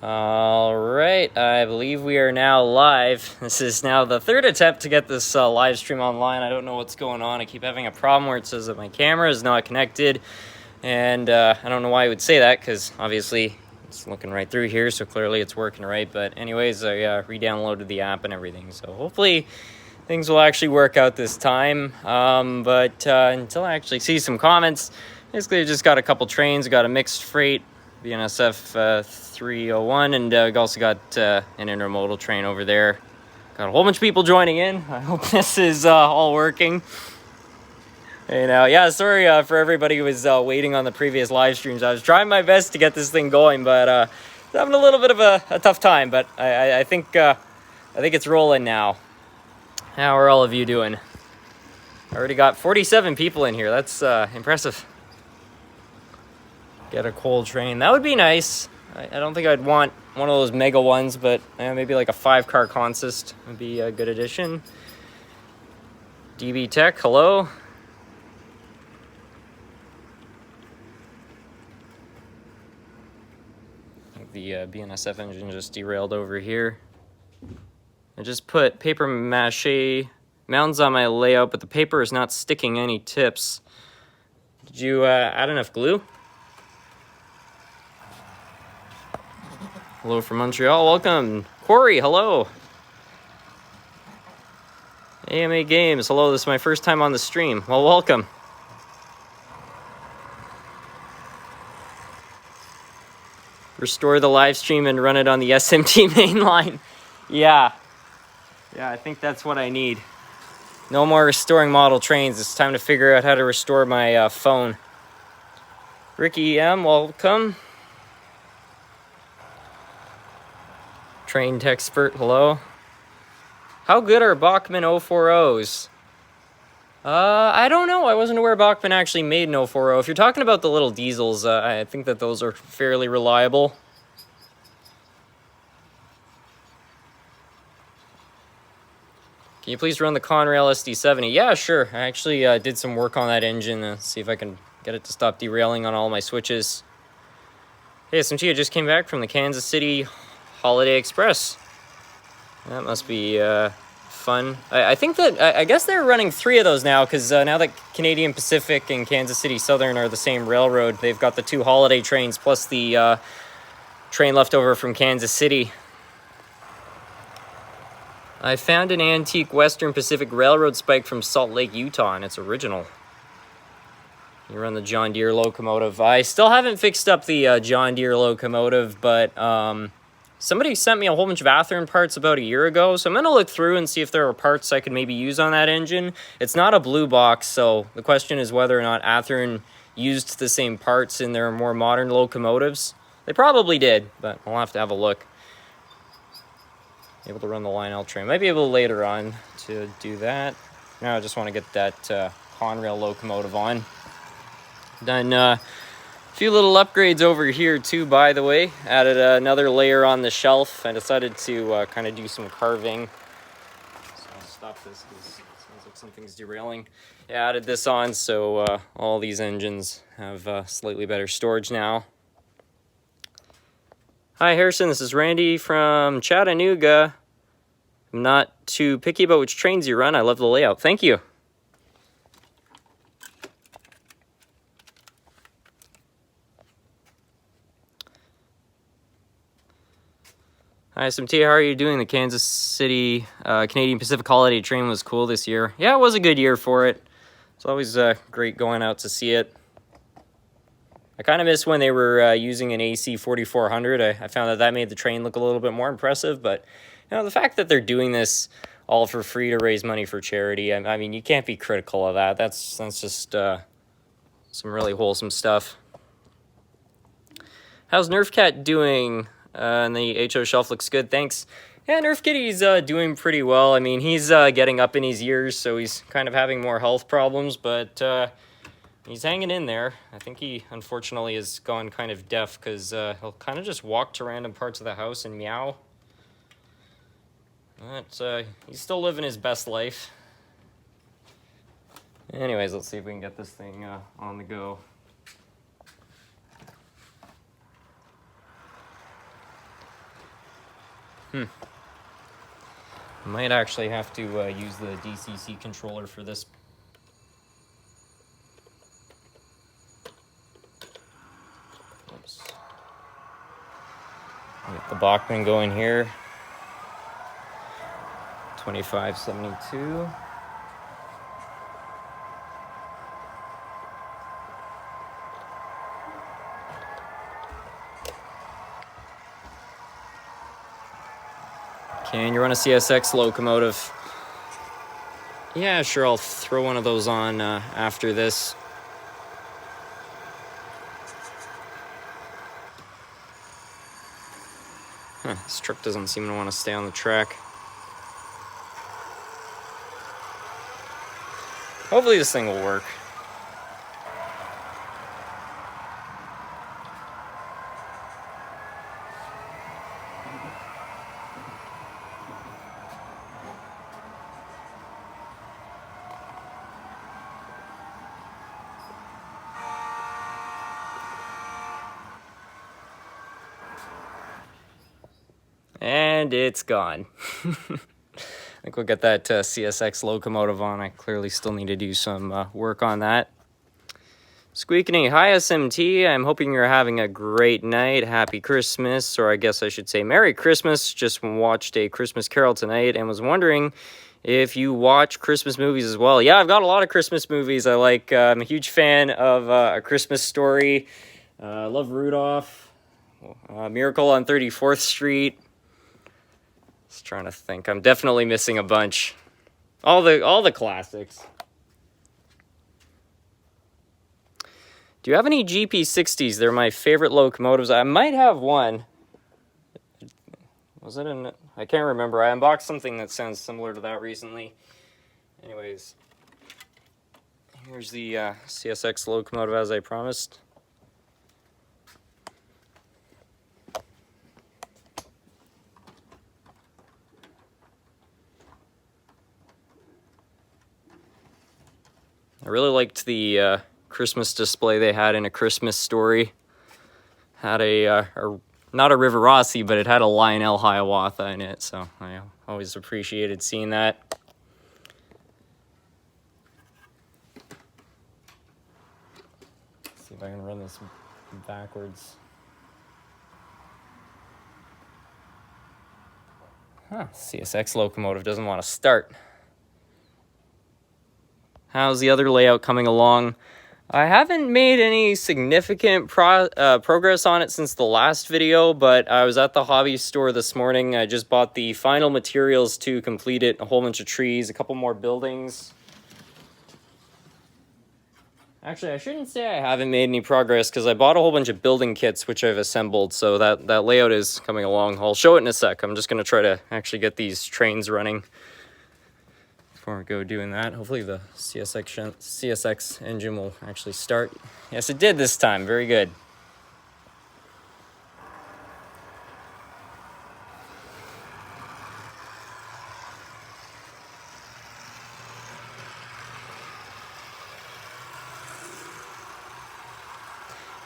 All right, I believe we are now live. This is now the third attempt to get this live stream online. I don't know what's going on. I keep having a problem where it says that my camera is not connected, and I don't know why I would say that, because obviously it's looking right through here, so clearly it's working right. But anyways, I re-downloaded the app and everything, so hopefully things will actually work out this time. But until I actually see some comments, basically I just got a couple trains. Got a mixed freight BNSF 301, and we also got an intermodal train over there. Got a whole bunch of people joining in. I hope this is all working. And yeah, sorry for everybody who was waiting on the previous live streams. I was trying my best to get this thing going, but having a little bit of a tough time. But I think it's rolling now. How are all of you doing? I already got 47 people in here. That's impressive. Get a coal train. That would be nice. I don't think I'd want one of those mega ones, but maybe like a 5-car consist would be a good addition. DB Tech, hello. The BNSF engine just derailed over here. I just put paper mache mountains on my layout, but the paper is not sticking any tips. Did you add enough glue? Hello from Montreal, welcome. Corey, hello. AMA Games, hello, this is my first time on the stream. Well, welcome. Restore the live stream and run it on the SMT mainline. Yeah, I think that's what I need. No more restoring model trains. It's time to figure out how to restore my phone. Ricky M, welcome. Trained expert, hello. How good are Bachmann 040s? I don't know. I wasn't aware Bachmann actually made an 040. If you're talking about the little diesels, I think that those are fairly reliable. Can you please run the Conrail SD70? Yeah, sure. I actually did some work on that engine. See if I can get it to stop derailing on all my switches. Hey, SMT, I just came back from the Kansas City Holiday Express. That must be fun. I think that, I guess they're running 3 of those now, because now that Canadian Pacific and Kansas City Southern are the same railroad, they've got the 2 holiday trains plus the train left over from Kansas City. I found an antique Western Pacific Railroad spike from Salt Lake, Utah, and it's original. You run the John Deere locomotive. I still haven't fixed up the John Deere locomotive, but somebody sent me a whole bunch of Athearn parts about a year ago, so I'm going to look through and see if there are parts I could maybe use on that engine. It's not a blue box, so the question is whether or not Athearn used the same parts in their more modern locomotives. They probably did, but I'll have to have a look. Able to run the Lionel train. Might be able later on to do that. Now I just want to get that Conrail locomotive on. Done a few little upgrades over here too, by the way. Added another layer on the shelf. I decided to kind of do some carving. So I'll stop this because it sounds like something's derailing. Yeah, added this on so all these engines have slightly better storage now. Hi Harrison, this is Randy from Chattanooga. I'm not too picky about which trains you run. I love the layout. Thank you. Hi SMT, how are you doing? The Kansas City Canadian Pacific Holiday train was cool this year. Yeah, it was a good year for it. It's always great going out to see it. I kind of miss when they were using an AC 4400. I found that made the train look a little bit more impressive, but you know, the fact that they're doing this all for free to raise money for charity, I mean, you can't be critical of that. That's just some really wholesome stuff. How's Nerf Cat doing? And the HO shelf looks good, thanks. Yeah, Nerf Kitty's doing pretty well. I mean, he's getting up in his years, so he's kind of having more health problems, but he's hanging in there. I think he, unfortunately, has gone kind of deaf because he'll kind of just walk to random parts of the house and meow. But he's still living his best life. Anyways, let's see if we can get this thing on the go. Might actually have to use the DCC controller for this. Oops. Get the Bachman going here. 2572. Can you run a CSX locomotive? Yeah, sure, I'll throw one of those on after this. This truck doesn't seem to want to stay on the track. Hopefully this thing will work. And it's gone. I think we'll get that CSX locomotive on. I clearly still need to do some work on that. Squeaking, hi SMT. I'm hoping you're having a great night. Happy Christmas, or I guess I should say Merry Christmas. Just watched A Christmas Carol tonight and was wondering if you watch Christmas movies as well. Yeah, I've got a lot of Christmas movies I like. I'm a huge fan of A Christmas Story. I love Rudolph. Miracle on 34th Street. Just trying to think. I'm definitely missing a bunch. All the classics. Do you have any GP60s? They're my favorite locomotives. I might have one. Was it in... I can't remember. I unboxed something that sounds similar to that recently. Anyways. Here's the CSX locomotive as I promised. I really liked the Christmas display they had in A Christmas Story. Had not a River Rossi, but it had a Lionel Hiawatha in it, so I always appreciated seeing that. Let's see if I can run this backwards. CSX locomotive doesn't want to start. How's the other layout coming along? I haven't made any significant progress on it since the last video, but I was at the hobby store this morning. I just bought the final materials to complete it. A whole bunch of trees, a couple more buildings. Actually, I shouldn't say I haven't made any progress because I bought a whole bunch of building kits which I've assembled, so that layout is coming along. I'll show it in a sec. I'm just going to try to actually get these trains running before we go doing that. Hopefully the CSX engine will actually start. Yes, it did this time. Very good.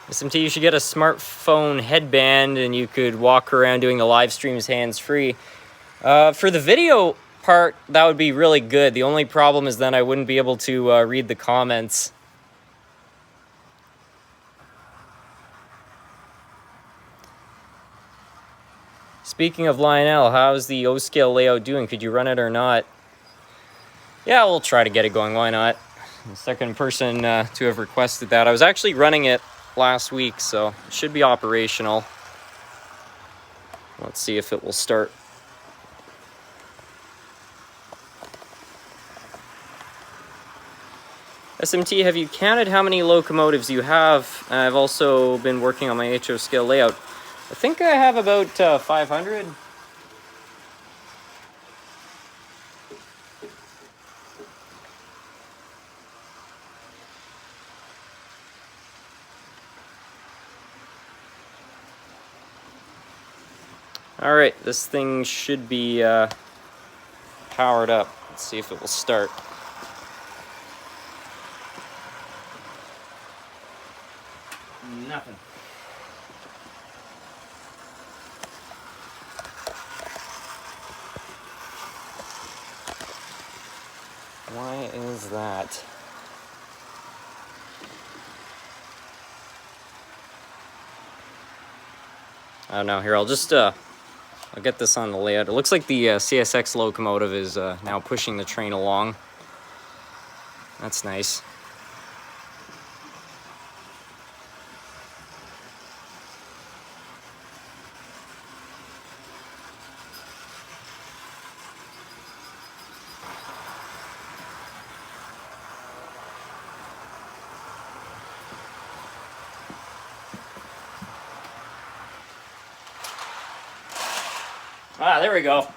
SMT, you should get a smartphone headband and you could walk around doing the live streams hands-free. For the video part, that would be really good. The only problem is then I wouldn't be able to read the comments. Speaking of Lionel, how's the O-scale layout doing? Could you run it or not? Yeah, we'll try to get it going. Why not? The second person to have requested that. I was actually running it last week, so it should be operational. Let's see if it will start. SMT, have you counted how many locomotives you have? I've also been working on my HO scale layout. I think I have about 500. All right, this thing should be powered up. Let's see if it will start. Nothing. 5 Why is that? I don't know. Here, I'll just I'll get this on the layout. It looks like the CSX locomotive is now pushing the train along. That's nice. Ah, there we go.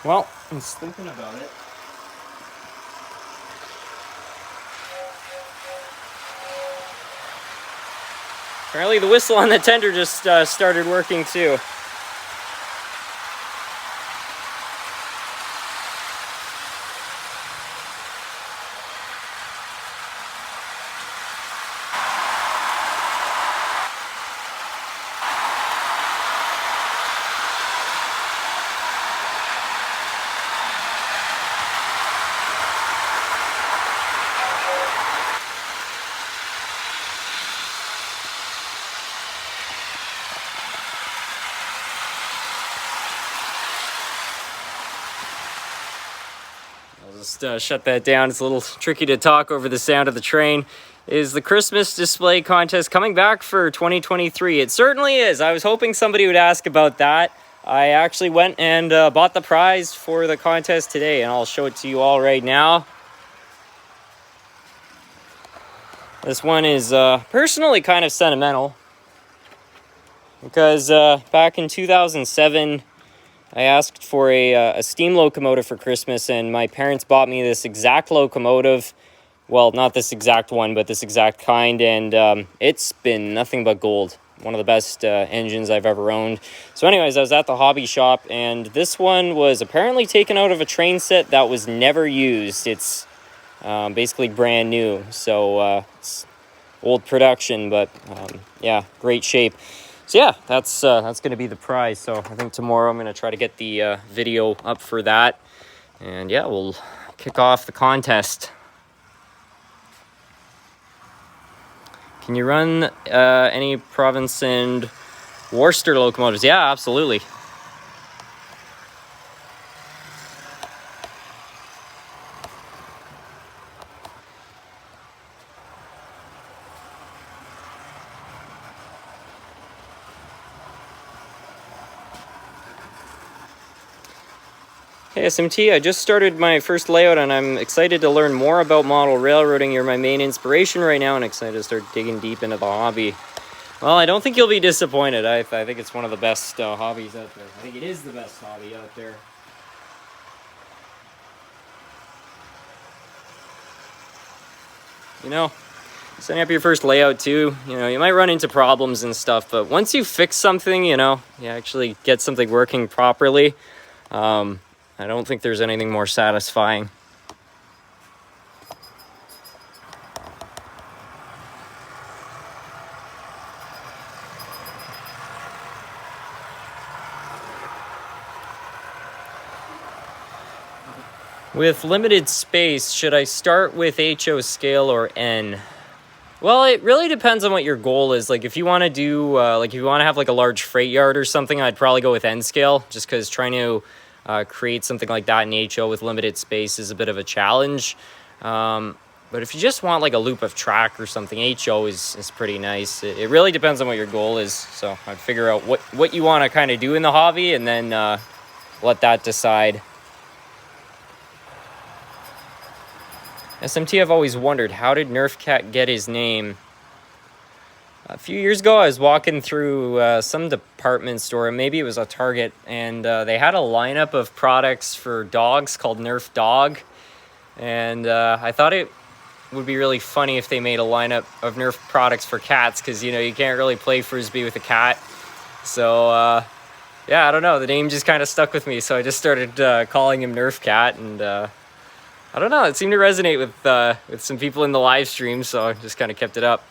Well, I was thinking about it. Apparently the whistle on the tender just started working too. Just shut that down. It's a little tricky to talk over the sound of the train. Is the Christmas display contest coming back for 2023? It certainly is. I was hoping somebody would ask about that. I actually went and bought the prize for the contest today, and I'll show it to you all right now. This one is personally kind of sentimental because back in 2007, I asked for a steam locomotive for Christmas, and my parents bought me this exact locomotive. Well, not this exact one, but this exact kind, and it's been nothing but gold. One of the best engines I've ever owned. So anyways, I was at the hobby shop, and this one was apparently taken out of a train set that was never used. It's basically brand new, so it's old production, but yeah, great shape. So yeah, that's going to be the prize. So I think tomorrow I'm going to try to get the video up for that. And yeah, we'll kick off the contest. Can you run any Province and Worcester locomotives? Yeah, absolutely. Hey SMT, I just started my first layout and I'm excited to learn more about model railroading. You're my main inspiration right now and excited to start digging deep into the hobby. Well, I don't think you'll be disappointed. I think it's one of the best hobbies out there. I think it is the best hobby out there. You know, setting up your first layout too, you know, you might run into problems and stuff, but once you fix something, you know, you actually get something working properly, I don't think there's anything more satisfying. With limited space, should I start with HO scale or N? Well, it really depends on what your goal is. Like if you want to do, if you want to have like a large freight yard or something, I'd probably go with N scale, just because trying to create something like that in HO with limited space is a bit of a challenge. But if you just want like a loop of track or something, HO is pretty nice. It really depends on what your goal is. So I'd figure out what you want to kind of do in the hobby and then let that decide. SMT, I've always wondered, how did Nerf Cat get his name? A few years ago, I was walking through some department store, maybe it was a Target, and they had a lineup of products for dogs called Nerf Dog. And I thought it would be really funny if they made a lineup of Nerf products for cats, because, you know, you can't really play Frisbee with a cat. So Yeah, I don't know. The name just kind of stuck with me, so I just started calling him Nerf Cat, and I don't know. It seemed to resonate with some people in the live stream, so I just kind of kept it up.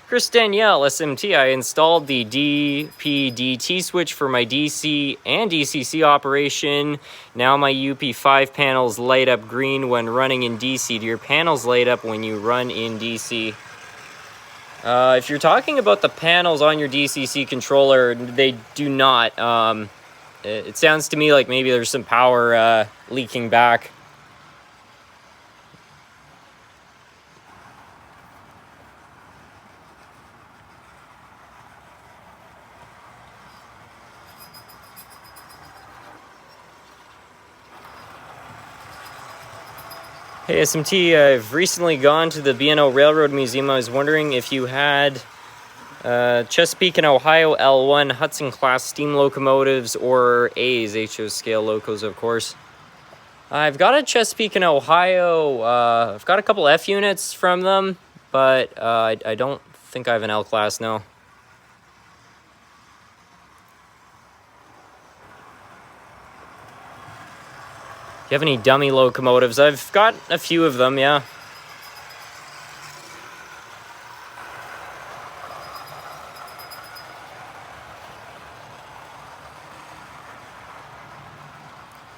Chris Danielle, SMT, I installed the DP-DT switch for my DC and DCC operation. Now my UP5 panels light up green when running in DC. Do your panels light up when you run in DC? If you're talking about the panels on your DCC controller, they do not. It sounds to me like maybe there's some power leaking back. Hey SMT, I've recently gone to the B&O Railroad Museum. I was wondering if you had Chesapeake and Ohio L1 Hudson class steam locomotives or A's, HO scale locos, of course. I've got a Chesapeake and Ohio. I've got a couple F units from them, but I don't think I have an L class, no. Do you have any dummy locomotives? I've got a few of them, yeah.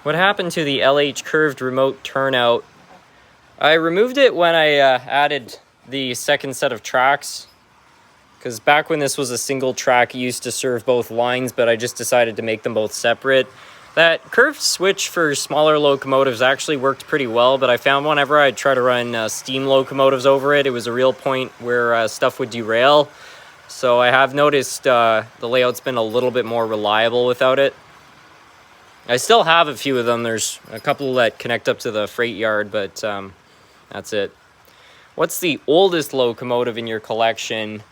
What happened to the LH curved remote turnout? I removed it when I added the second set of tracks, because back when this was a single track, it used to serve both lines, but I just decided to make them both separate. That curved switch for smaller locomotives actually worked pretty well, but I found whenever I try to run steam locomotives over it, it was a real point where stuff would derail. So I have noticed the layout's been a little bit more reliable without it. I still have a few of them. There's a couple that connect up to the freight yard, but that's it. What's the oldest locomotive in your collection?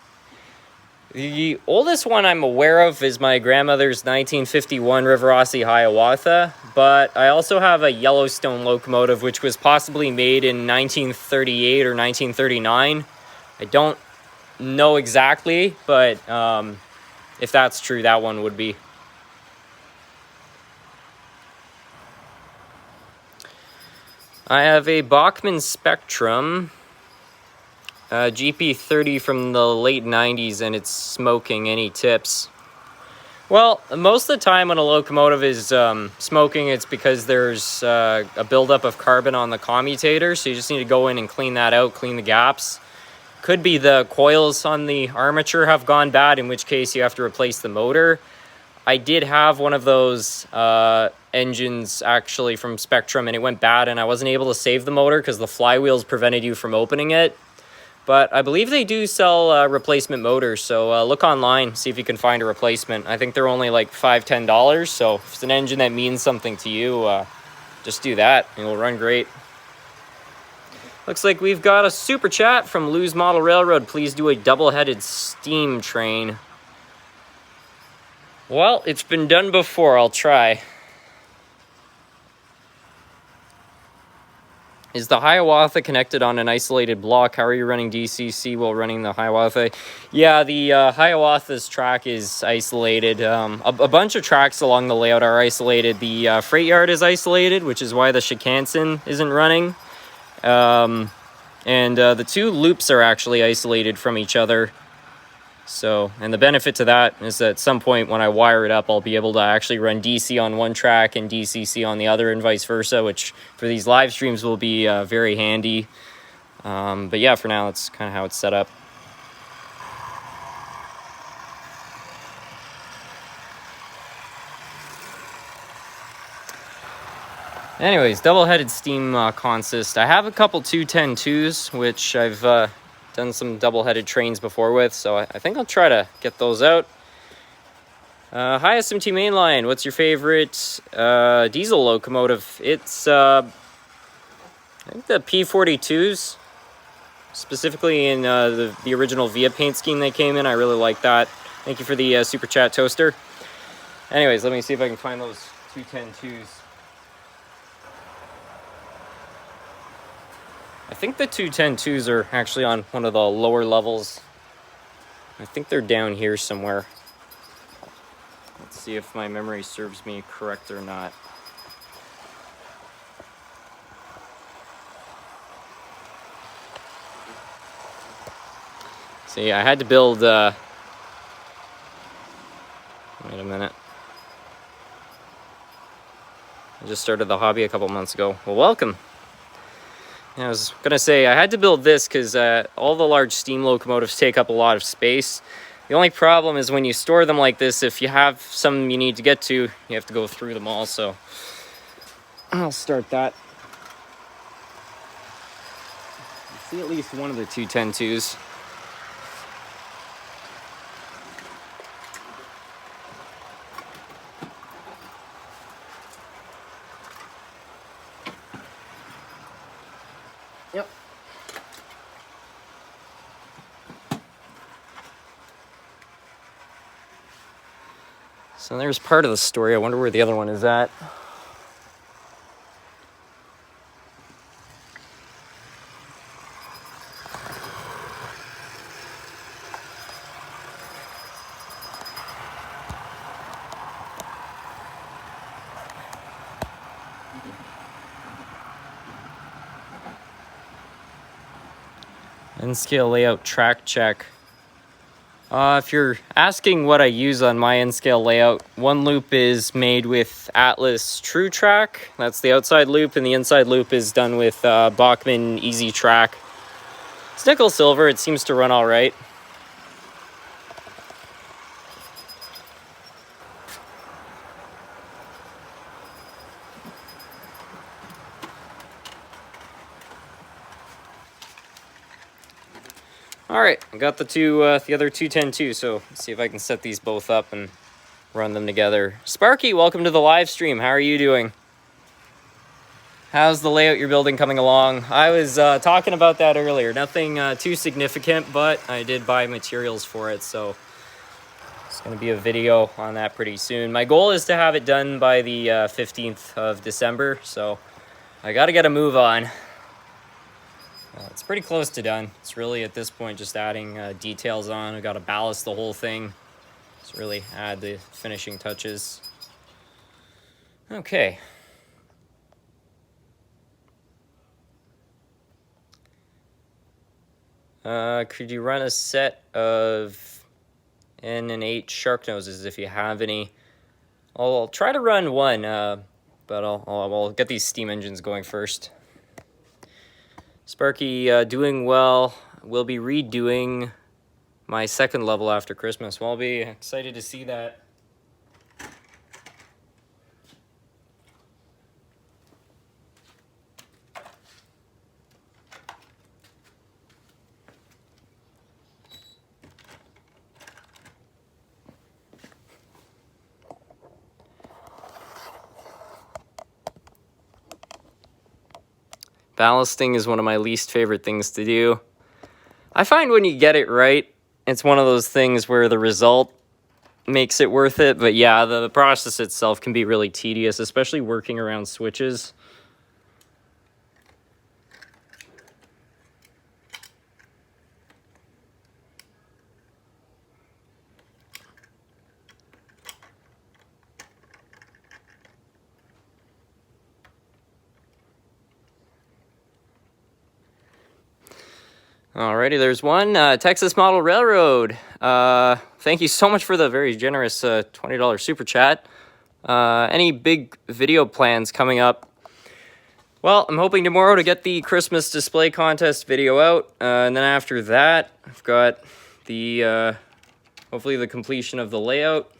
The oldest one I'm aware of is my grandmother's 1951 Riverossie Hiawatha, but I also have a Yellowstone locomotive which was possibly made in 1938 or 1939. I don't know exactly, but if that's true, that one would be. I have a Bachmann Spectrum GP30 from the late 90s, and it's smoking. Any tips? Well, most of the time when a locomotive is smoking, it's because there's a buildup of carbon on the commutator, so you just need to go in and clean that out, clean the gaps. Could be the coils on the armature have gone bad, in which case you have to replace the motor. I did have one of those engines actually from Spectrum, and it went bad, and I wasn't able to save the motor because the flywheels prevented you from opening it. But I believe they do sell replacement motors, so look online, see if you can find a replacement. I think they're only like $5, $10, so if it's an engine that means something to you, just do that. It will run great. Looks like we've got a super chat from Lou's Model Railroad. Please do a double-headed steam train. Well, it's been done before. I'll try. Is the Hiawatha connected on an isolated block? How are you running DCC while running the Hiawatha? Yeah, the Hiawatha's track is isolated. A bunch of tracks along the layout are isolated. The freight yard is isolated, which is why the Shikansen isn't running. And the two loops are actually isolated from each other. So, and the benefit to that is that at some point when I wire it up, I'll be able to actually run DC on one track and DCC on the other and vice versa, which for these live streams will be very handy. But yeah, for now, that's kind of how it's set up. Anyways, double-headed steam consist. I have a couple 210-2s, which I've done some double-headed trains before with, so I think I'll try to get those out. Hi SMT Mainline, what's your favorite diesel locomotive? It's I think the P42s, specifically in the original Via paint scheme they came in. I really like that. Thank you for the super chat, Toaster. Anyways, let me see if I can find those 210-2s. I think the 210-2s are actually on one of the lower levels. I think they're down here somewhere. Let's see if my memory serves me correct or not. See, I had to build, wait a minute. I just started the hobby a couple months ago. Well, welcome. I was gonna say, I had to build this because all the large steam locomotives take up a lot of space. The only problem is when you store them like this, if you have some you need to get to, you have to go through them all, so I'll start that. See at least one of the 210-2s. Yep. So there's part of the story. I wonder where the other one is at. N-scale layout track check. If you're asking what I use on my N-scale layout, one loop is made with Atlas True Track. That's the outside loop, and the inside loop is done with Bachmann Easy Track. It's nickel silver. It seems to run all right. All right, I got the other 210-2, so let's see if I can set these both up and run them together. Sparky, welcome to the live stream. How are you doing? How's the layout you're building coming along? I was talking about that earlier. Nothing too significant, but I did buy materials for it, so it's going to be a video on that pretty soon. My goal is to have it done by the 15th of December, so I got to get a move on. It's pretty close to done. It's really, at this point, just adding details on. I got to ballast the whole thing. Just really add the finishing touches. Okay. Could you run a set of N and 8 shark noses if you have any? I'll try to run one, but I'll get these steam engines going first. Sparky, doing well. We'll be redoing my second level after Christmas. Well, I'll be excited to see that. Ballasting is one of my least favorite things to do. I find when you get it right, it's one of those things where the result makes it worth it. But yeah, the process itself can be really tedious, especially working around switches. Alrighty, there's one. Texas Model Railroad. Thank you so much for the very generous $20 super chat. Any big video plans coming up? Well, I'm hoping tomorrow to get the Christmas display contest video out. And then after that, I've got the hopefully the completion of the layout.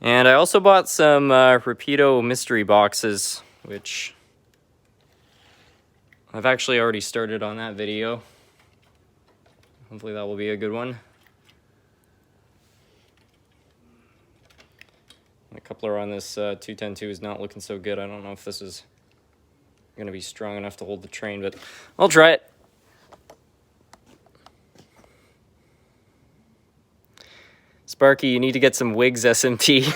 And I also bought some Rapido mystery boxes, which I've actually already started on that video. Hopefully that will be a good one. The coupler on this 210-2 is not looking so good. I don't know if this is going to be strong enough to hold the train, but I'll try it. Sparky, you need to get some wigs, SMP.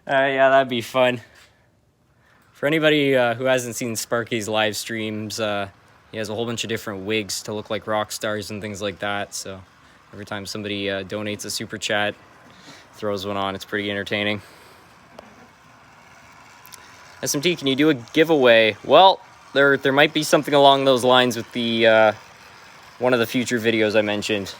Yeah, that'd be fun. For anybody who hasn't seen Sparky's live streams, he has a whole bunch of different wigs to look like rock stars and things like that. So every time somebody donates a super chat, throws one on. It's pretty entertaining. SMT, can you do a giveaway? Well, there might be something along those lines with the one of the future videos I mentioned.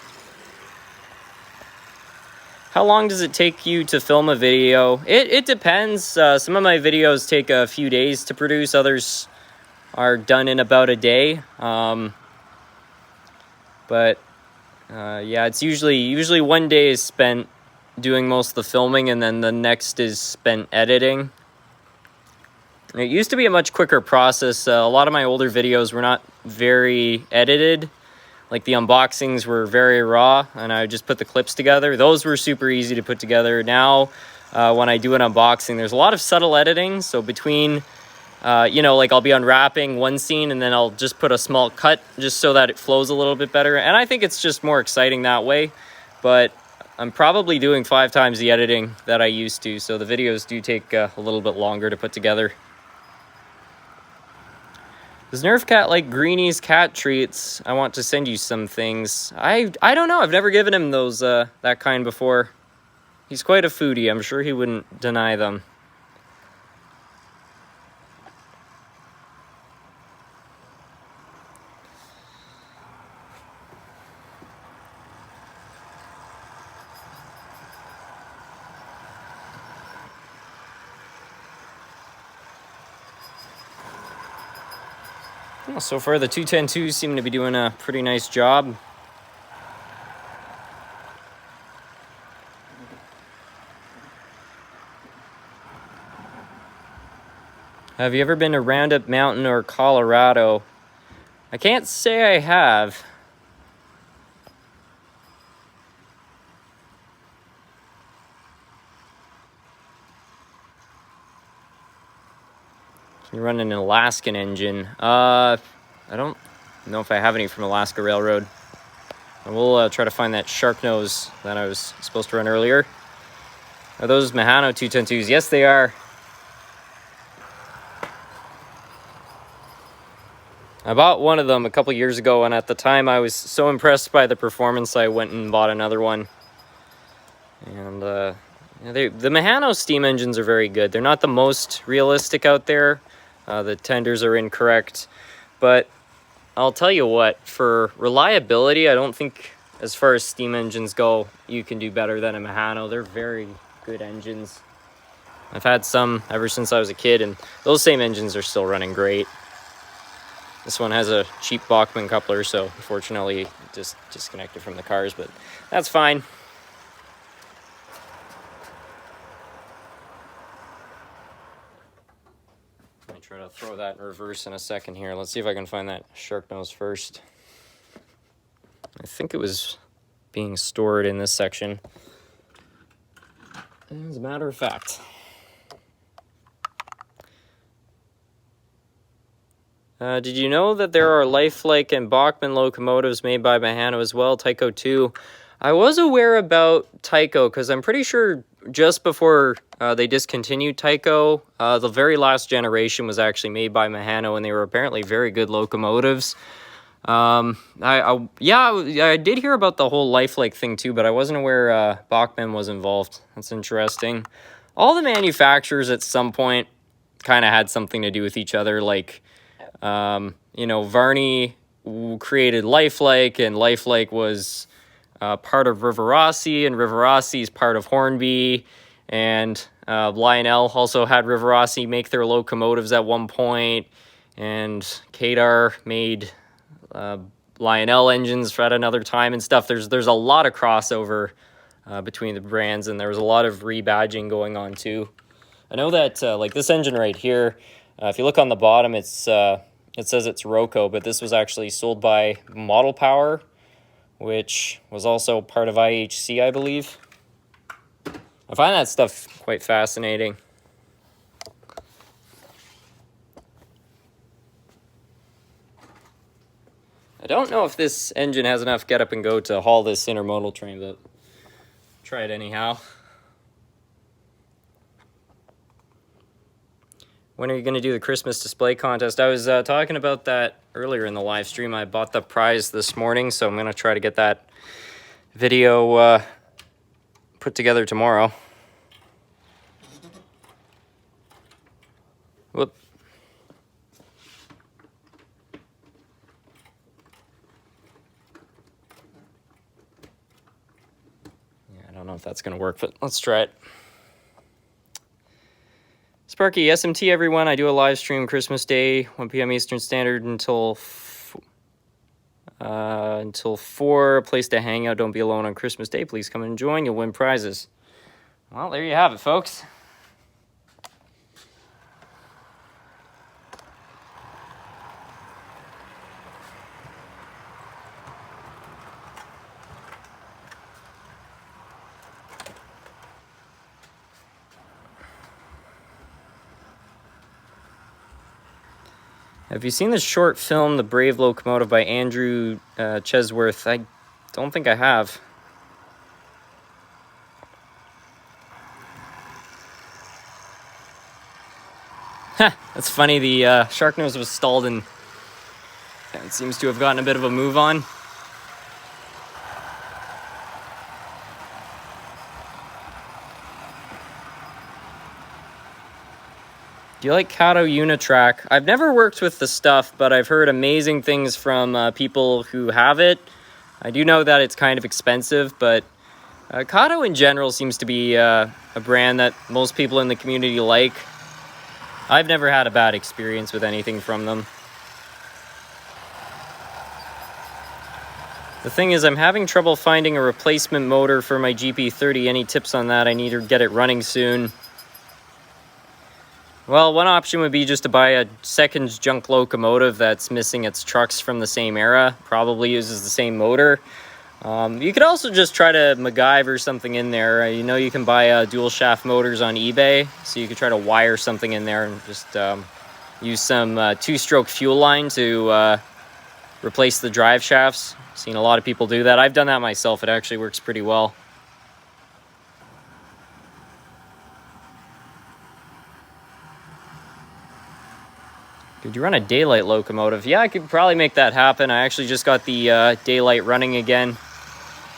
How long does it take you to film a video? It depends. Some of my videos take a few days to produce. Others are done in about a day. Yeah, it's usually one day is spent doing most of the filming, and then the next is spent editing. It used to be a much quicker process. A lot of my older videos were not very edited. Like the unboxings were very raw, and I would just put the clips together. Those were super easy to put together. Now, when I do an unboxing, there's a lot of subtle editing. So between, like I'll be unwrapping one scene, and then I'll just put a small cut just so that it flows a little bit better. And I think it's just more exciting that way. But I'm probably doing 5 times the editing that I used to. So the videos do take a little bit longer to put together. Does Nerf Cat like Greenie's cat treats? I want to send you some things. I don't know. I've never given him those that kind before. He's quite a foodie. I'm sure he wouldn't deny them. Well, so far the 210-2s seem to be doing a pretty nice job. Have you ever been to Roundup Mountain or Colorado? I can't say I have. You're running an Alaskan engine. I don't know if I have any from Alaska Railroad. We'll try to find that shark nose that I was supposed to run earlier. Are those Mahano 210-2s? Yes, they are. I bought one of them a couple years ago, and at the time I was so impressed by the performance I went and bought another one. And the Mahano steam engines are very good. They're not the most realistic out there. The tenders are incorrect, but I'll tell you what, for reliability, I don't think as far as steam engines go, you can do better than a Mahano. They're very good engines. I've had some ever since I was a kid, and those same engines are still running great. This one has a cheap Bachmann coupler, so unfortunately it just disconnected from the cars, but that's fine. Try to throw that in reverse in a second here. Let's see if I can find that shark nose first. I think it was being stored in this section. As a matter of fact. Did you know that there are lifelike and Bachmann locomotives made by Mahano as well? Tyco 2. I was aware about Tyco because I'm pretty sure just before they discontinued Tyco, the very last generation was actually made by Mahano, and they were apparently very good locomotives. I did hear about the whole lifelike thing too, but I wasn't aware Bachmann was involved. That's interesting. All the manufacturers at some point kind of had something to do with each other. Like, Varney created lifelike, and lifelike was part of Rivarossi, and Rivarossi is part of Hornby, and Lionel also had Rivarossi make their locomotives at one point, and Kadar made Lionel engines at another time and stuff. There's a lot of crossover between the brands, and there was a lot of rebadging going on too. I know that like this engine right here, if you look on the bottom, it says it's Roco, but this was actually sold by Model Power, which was also part of IHC, I believe. I find that stuff quite fascinating. I don't know if this engine has enough get up and go to haul this intermodal train, but try it anyhow. When are you going to do the Christmas display contest? I was talking about that earlier in the live stream. I bought the prize this morning, so I'm going to try to get that video put put together tomorrow. Whoop. Yeah, I don't know if that's going to work, but let's try it. Sparky, SMT everyone. I do a live stream Christmas Day, 1 p.m. Eastern Standard until 4. Place to hang out. Don't be alone on Christmas Day. Please come and join. You'll win prizes. Well, there you have it, folks. Have you seen the short film, The Brave Locomotive by Andrew Chesworth? I don't think I have. That's funny. The shark nose was stalled and it seems to have gotten a bit of a move on. Do you like Kato Unitrack? I've never worked with the stuff, but I've heard amazing things from people who have it. I do know that it's kind of expensive, but Kato in general seems to be a brand that most people in the community like. I've never had a bad experience with anything from them. The thing is, I'm having trouble finding a replacement motor for my GP30. Any tips on that? I need to get it running soon. Well, one option would be just to buy a second junk locomotive that's missing its trucks from the same era. Probably uses the same motor. You could also just try to MacGyver something in there. You know, you can buy dual shaft motors on eBay. So you could try to wire something in there and just use some two-stroke fuel line to replace the drive shafts. Seen a lot of people do that. I've done that myself. It actually works pretty well. Could you run a daylight locomotive? Yeah, I could probably make that happen. I actually just got the daylight running again.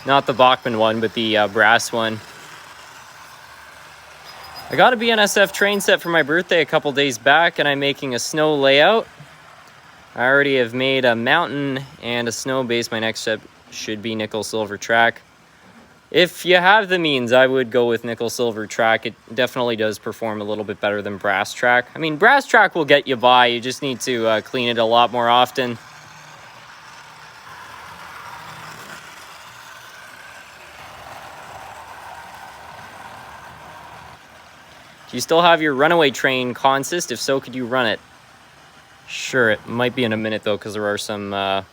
Not the Bachmann one, but the brass one. I got a BNSF train set for my birthday a couple days back, and I'm making a snow layout. I already have made a mountain and a snow base. My next step should be nickel silver track. If you have the means, I would go with nickel silver track. It definitely does perform a little bit better than brass track. I mean, brass track will get you by. You just need to clean it a lot more often. Do you still have your runaway train consist? If so, could you run it? Sure, it might be in a minute though, because there are some other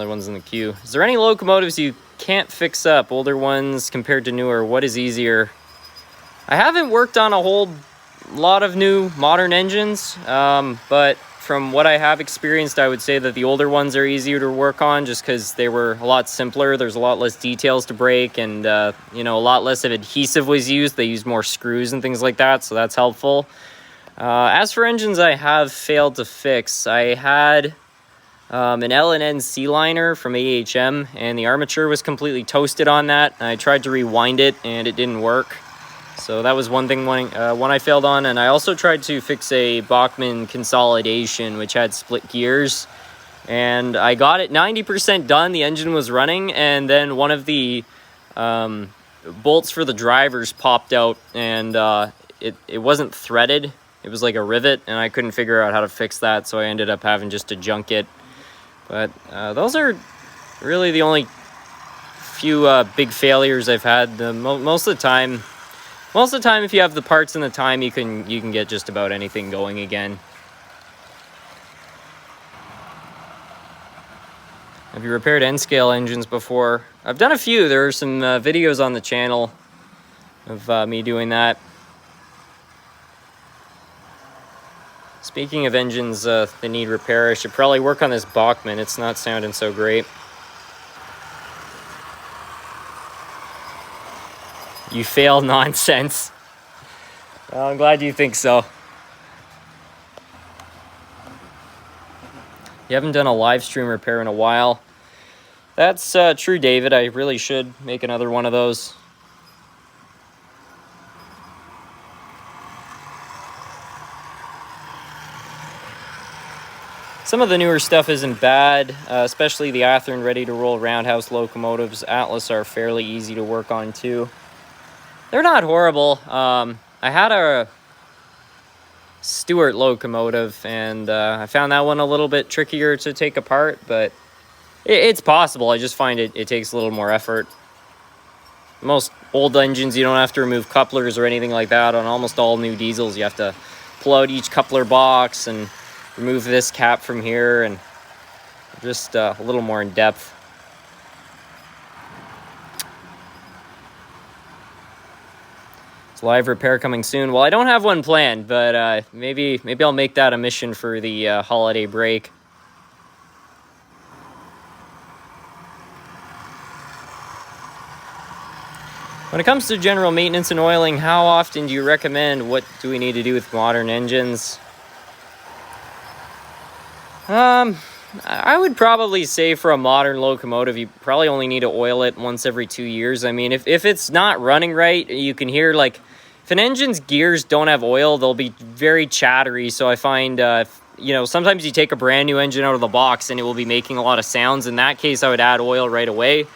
ones in the queue. Is there any locomotives you can't fix up? Older ones compared to newer? What is easier? I haven't worked on a whole lot of new modern engines, but from what I have experienced, I would say that the older ones are easier to work on just because they were a lot simpler. There's a lot less details to break, and you know, a lot less of adhesive was used. They used more screws and things like that, so that's helpful. As for engines I have failed to fix, I had an L&N C-liner from AHM, and the armature was completely toasted on that. I tried to rewind it, and it didn't work. So that was one thing one I failed on. And I also tried to fix a Bachmann consolidation, which had split gears. And I got it 90% done. The engine was running, and then one of the bolts for the drivers popped out, and it wasn't threaded. It was like a rivet, and I couldn't figure out how to fix that, so I ended up having just to junk it. But those are really the only few big failures I've had. Most of the time, if you have the parts and the time, you can get just about anything going again. Have you repaired N-scale engines before? I've done a few. There are some videos on the channel of me doing that. Speaking of engines that need repair, I should probably work on this Bachmann. It's not sounding so great. You fail nonsense. Well, I'm glad you think so. You haven't done a live stream repair in a while. That's true, David. I really should make another one of those. Some of the newer stuff isn't bad, especially the Athearn ready-to-roll roundhouse locomotives. Atlas are fairly easy to work on too. They're not horrible. I had a Stewart locomotive, and I found that one a little bit trickier to take apart, but it's possible. I just find it takes a little more effort. Most old engines, you don't have to remove couplers or anything like that. On almost all new diesels, you have to pull out each coupler box and remove this cap from here, and just a little more in depth. It's live repair coming soon. Well, I don't have one planned, but maybe I'll make that a mission for the holiday break. When it comes to general maintenance and oiling, how often do you recommend? What do we need to do with modern engines? I would probably say for a modern locomotive, you probably only need to oil it once every 2 years. I mean, if it's not running right, you can hear, like, if an engine's gears don't have oil, they'll be very chattery. So I find, you know, sometimes you take a brand new engine out of the box and it will be making a lot of sounds. In that case, I would add oil right away.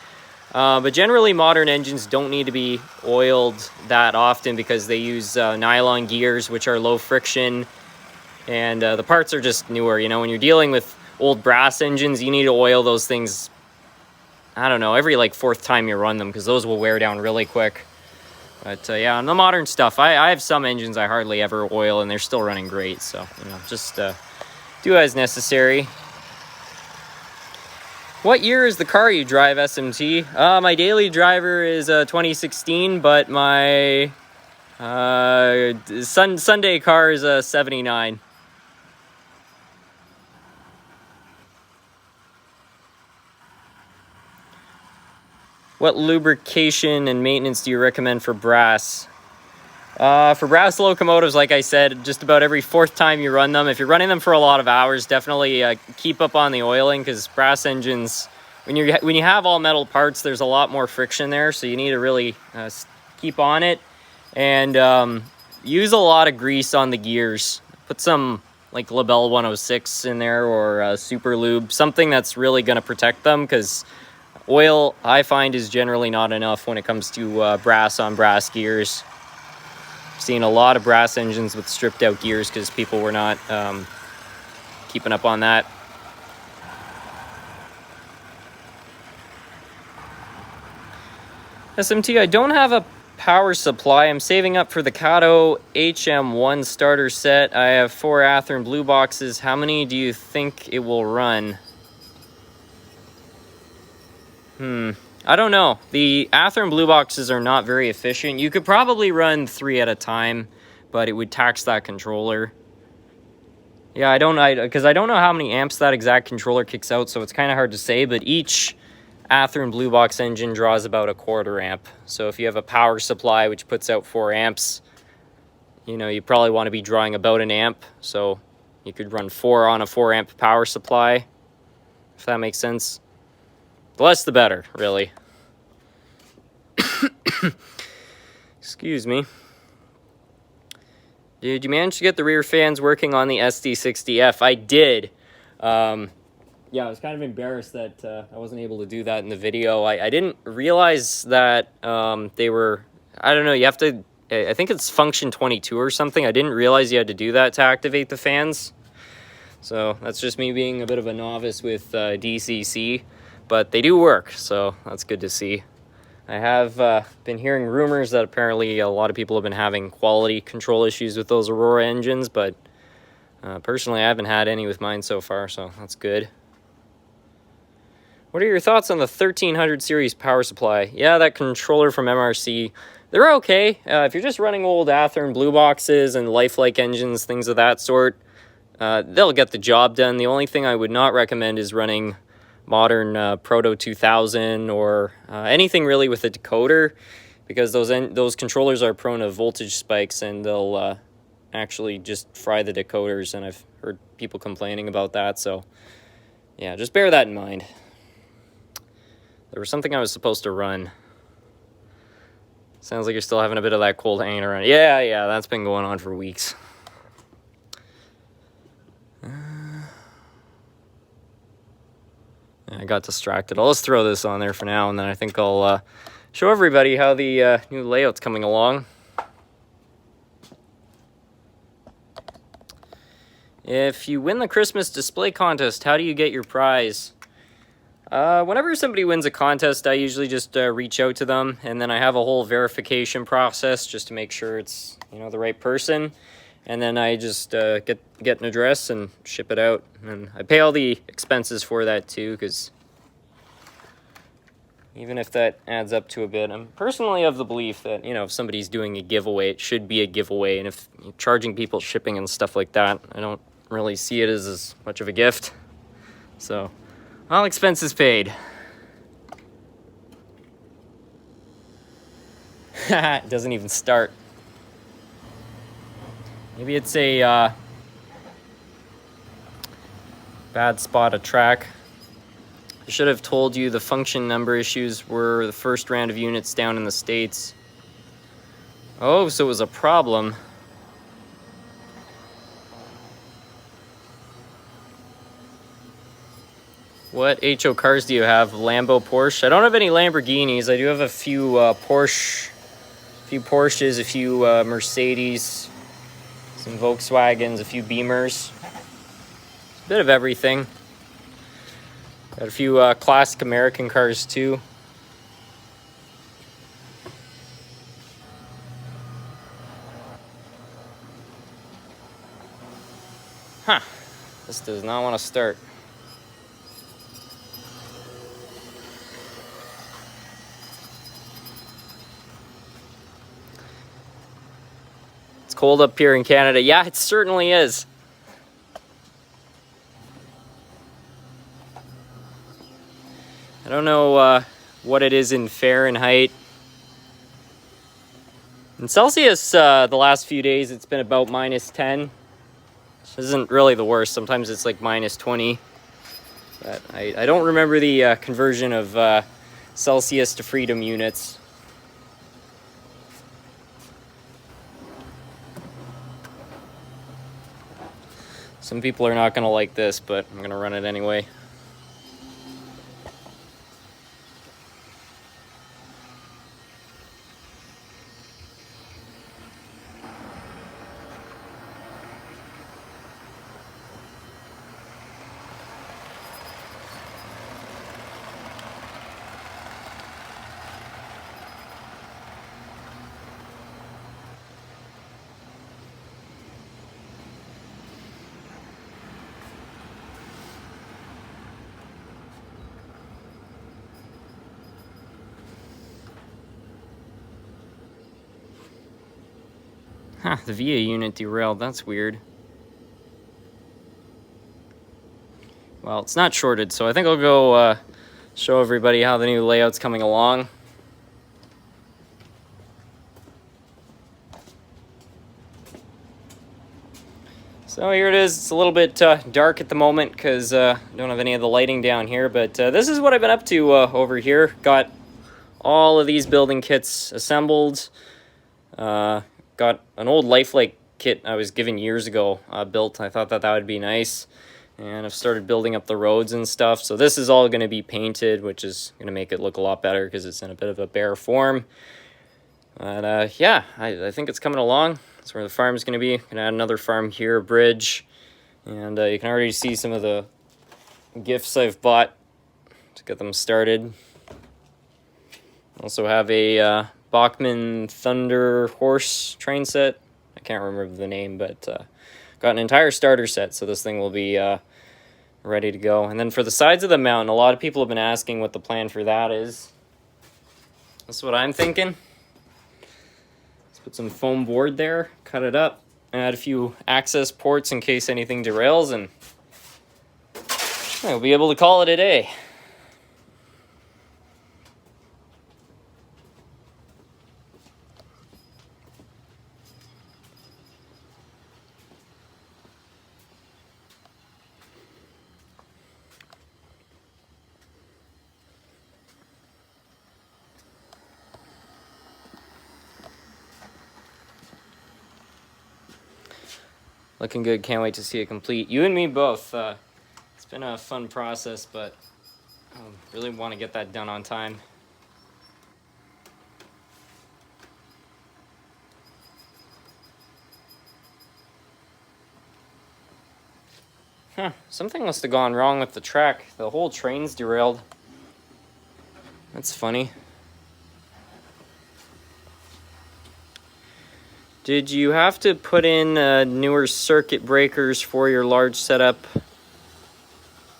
But generally, modern engines don't need to be oiled that often because they use nylon gears, which are low friction. And the parts are just newer. You know, when you're dealing with old brass engines, you need to oil those things, I don't know, every like 4th time you run them, because those will wear down really quick. But yeah, on the modern stuff, I have some engines I hardly ever oil, and they're still running great. So, you know, just do as necessary. What year is the car you drive, SMT? My daily driver is 2016, but my Sunday car is 79. What lubrication and maintenance do you recommend for brass? For brass locomotives, like I said, just about every 4th time you run them. If you're running them for a lot of hours, definitely keep up on the oiling, because brass engines, when you have all metal parts, there's a lot more friction there, so you need to really keep on it. And use a lot of grease on the gears. Put some like Labelle 106 in there, or Super Lube, something that's really going to protect them, because oil, I find, is generally not enough when it comes to brass on brass gears. I've seen a lot of brass engines with stripped out gears because people were not keeping up on that. SMT, I don't have a power supply. I'm saving up for the Kato HM1 starter set. I have 4 Athearn blue boxes. How many do you think it will run? I don't know. The Athearn blue boxes are not very efficient. You could probably run 3 at a time, but it would tax that controller. Yeah, because I don't know how many amps that exact controller kicks out, so it's kind of hard to say, but each Athearn blue box engine draws about 1/4 amp. So if you have a power supply which puts out 4 amps, you know, you probably want to be drawing about 1 amp. So you could run 4 on a 4 amp power supply, if that makes sense. The less the better, really. Excuse me. Did you manage to get the rear fans working on the SD60F? I did. Yeah, I was kind of embarrassed that I wasn't able to do that in the video. I didn't realize that they were, I don't know, you have to, I think it's function 22 or something. I didn't realize you had to do that to activate the fans. So that's just me being a bit of a novice with DCC. But they do work, so that's good to see. I have been hearing rumors that apparently a lot of people have been having quality control issues with those Aurora engines, but personally I haven't had any with mine so far, so that's good. What are your thoughts on the 1300 series power supply? Yeah, that controller from MRC, they're okay. If you're just running old Athearn blue boxes and lifelike engines, things of that sort, they'll get the job done. The only thing I would not recommend is running modern Proto 2000 or anything really with a decoder, because those controllers are prone to voltage spikes, and they'll actually just fry the decoders, and I've heard people complaining about that. So yeah, just bear that in mind. There was something I was supposed to run. Sounds like you're still having a bit of that cold hanging around. Yeah, that's been going on for weeks. got distracted. I'll just throw this on there for now, and then I think I'll show everybody how the new layout's coming along. If you win the Christmas display contest, how do you get your prize? Whenever somebody wins a contest, I usually just reach out to them, and then I have a whole verification process just to make sure it's, you know, the right person. And then I just get an address and ship it out. And I pay all the expenses for that too, because even if that adds up to a bit, I'm personally of the belief that, you know, if somebody's doing a giveaway, it should be a giveaway. And if you're charging people shipping and stuff like that, I don't really see it as much of a gift. So, all expenses paid. It doesn't even start. Maybe it's a bad spot of track. I should have told you the function number issues were the first round of units down in the States. Oh, so it was a problem. What HO cars do you have? Lambo, Porsche? I don't have any Lamborghinis. I do have a few Porsches, a few Mercedes, some Volkswagens, a few Beamers. A bit of everything. Got a few classic American cars too. Huh. This does not want to start. It's cold up here in Canada. Yeah, it certainly is. I don't know what it is in Fahrenheit. In Celsius, the last few days, it's been about -10. Which isn't really the worst. Sometimes it's like -20. But I don't remember the conversion of Celsius to freedom units. Some people are not going to like this, but I'm going to run it anyway. Huh, the VA unit derailed. That's weird. Well, it's not shorted, so I think I'll go show everybody how the new layout's coming along. So here it is. It's a little bit dark at the moment because I don't have any of the lighting down here, but this is what I've been up to over here. Got all of these building kits assembled. Got an old Lifelike kit I was given years ago built. I thought that would be nice. And I've started building up the roads and stuff. So this is all going to be painted, which is going to make it look a lot better because it's in a bit of a bare form. But yeah, I think it's coming along. That's where the farm's going to be. Going to add another farm here, a bridge. And you can already see some of the gifts I've bought to get them started. Also have a Bachmann Thunder horse train set. I can't remember the name, but got an entire starter set, so this thing will be ready to go. And then for the sides of the mountain, a lot of people have been asking what the plan for that is. That's what I'm thinking. Let's put some foam board there, cut it up, add a few access ports in case anything derails, and we'll be able to call it a day. Looking good. Can't wait to see it complete. You and me both. It's been a fun process, but Really want to get that done on time. Huh, something must have gone wrong with the track. The whole train's derailed. That's funny. Did you have to put in newer circuit breakers for your large setup?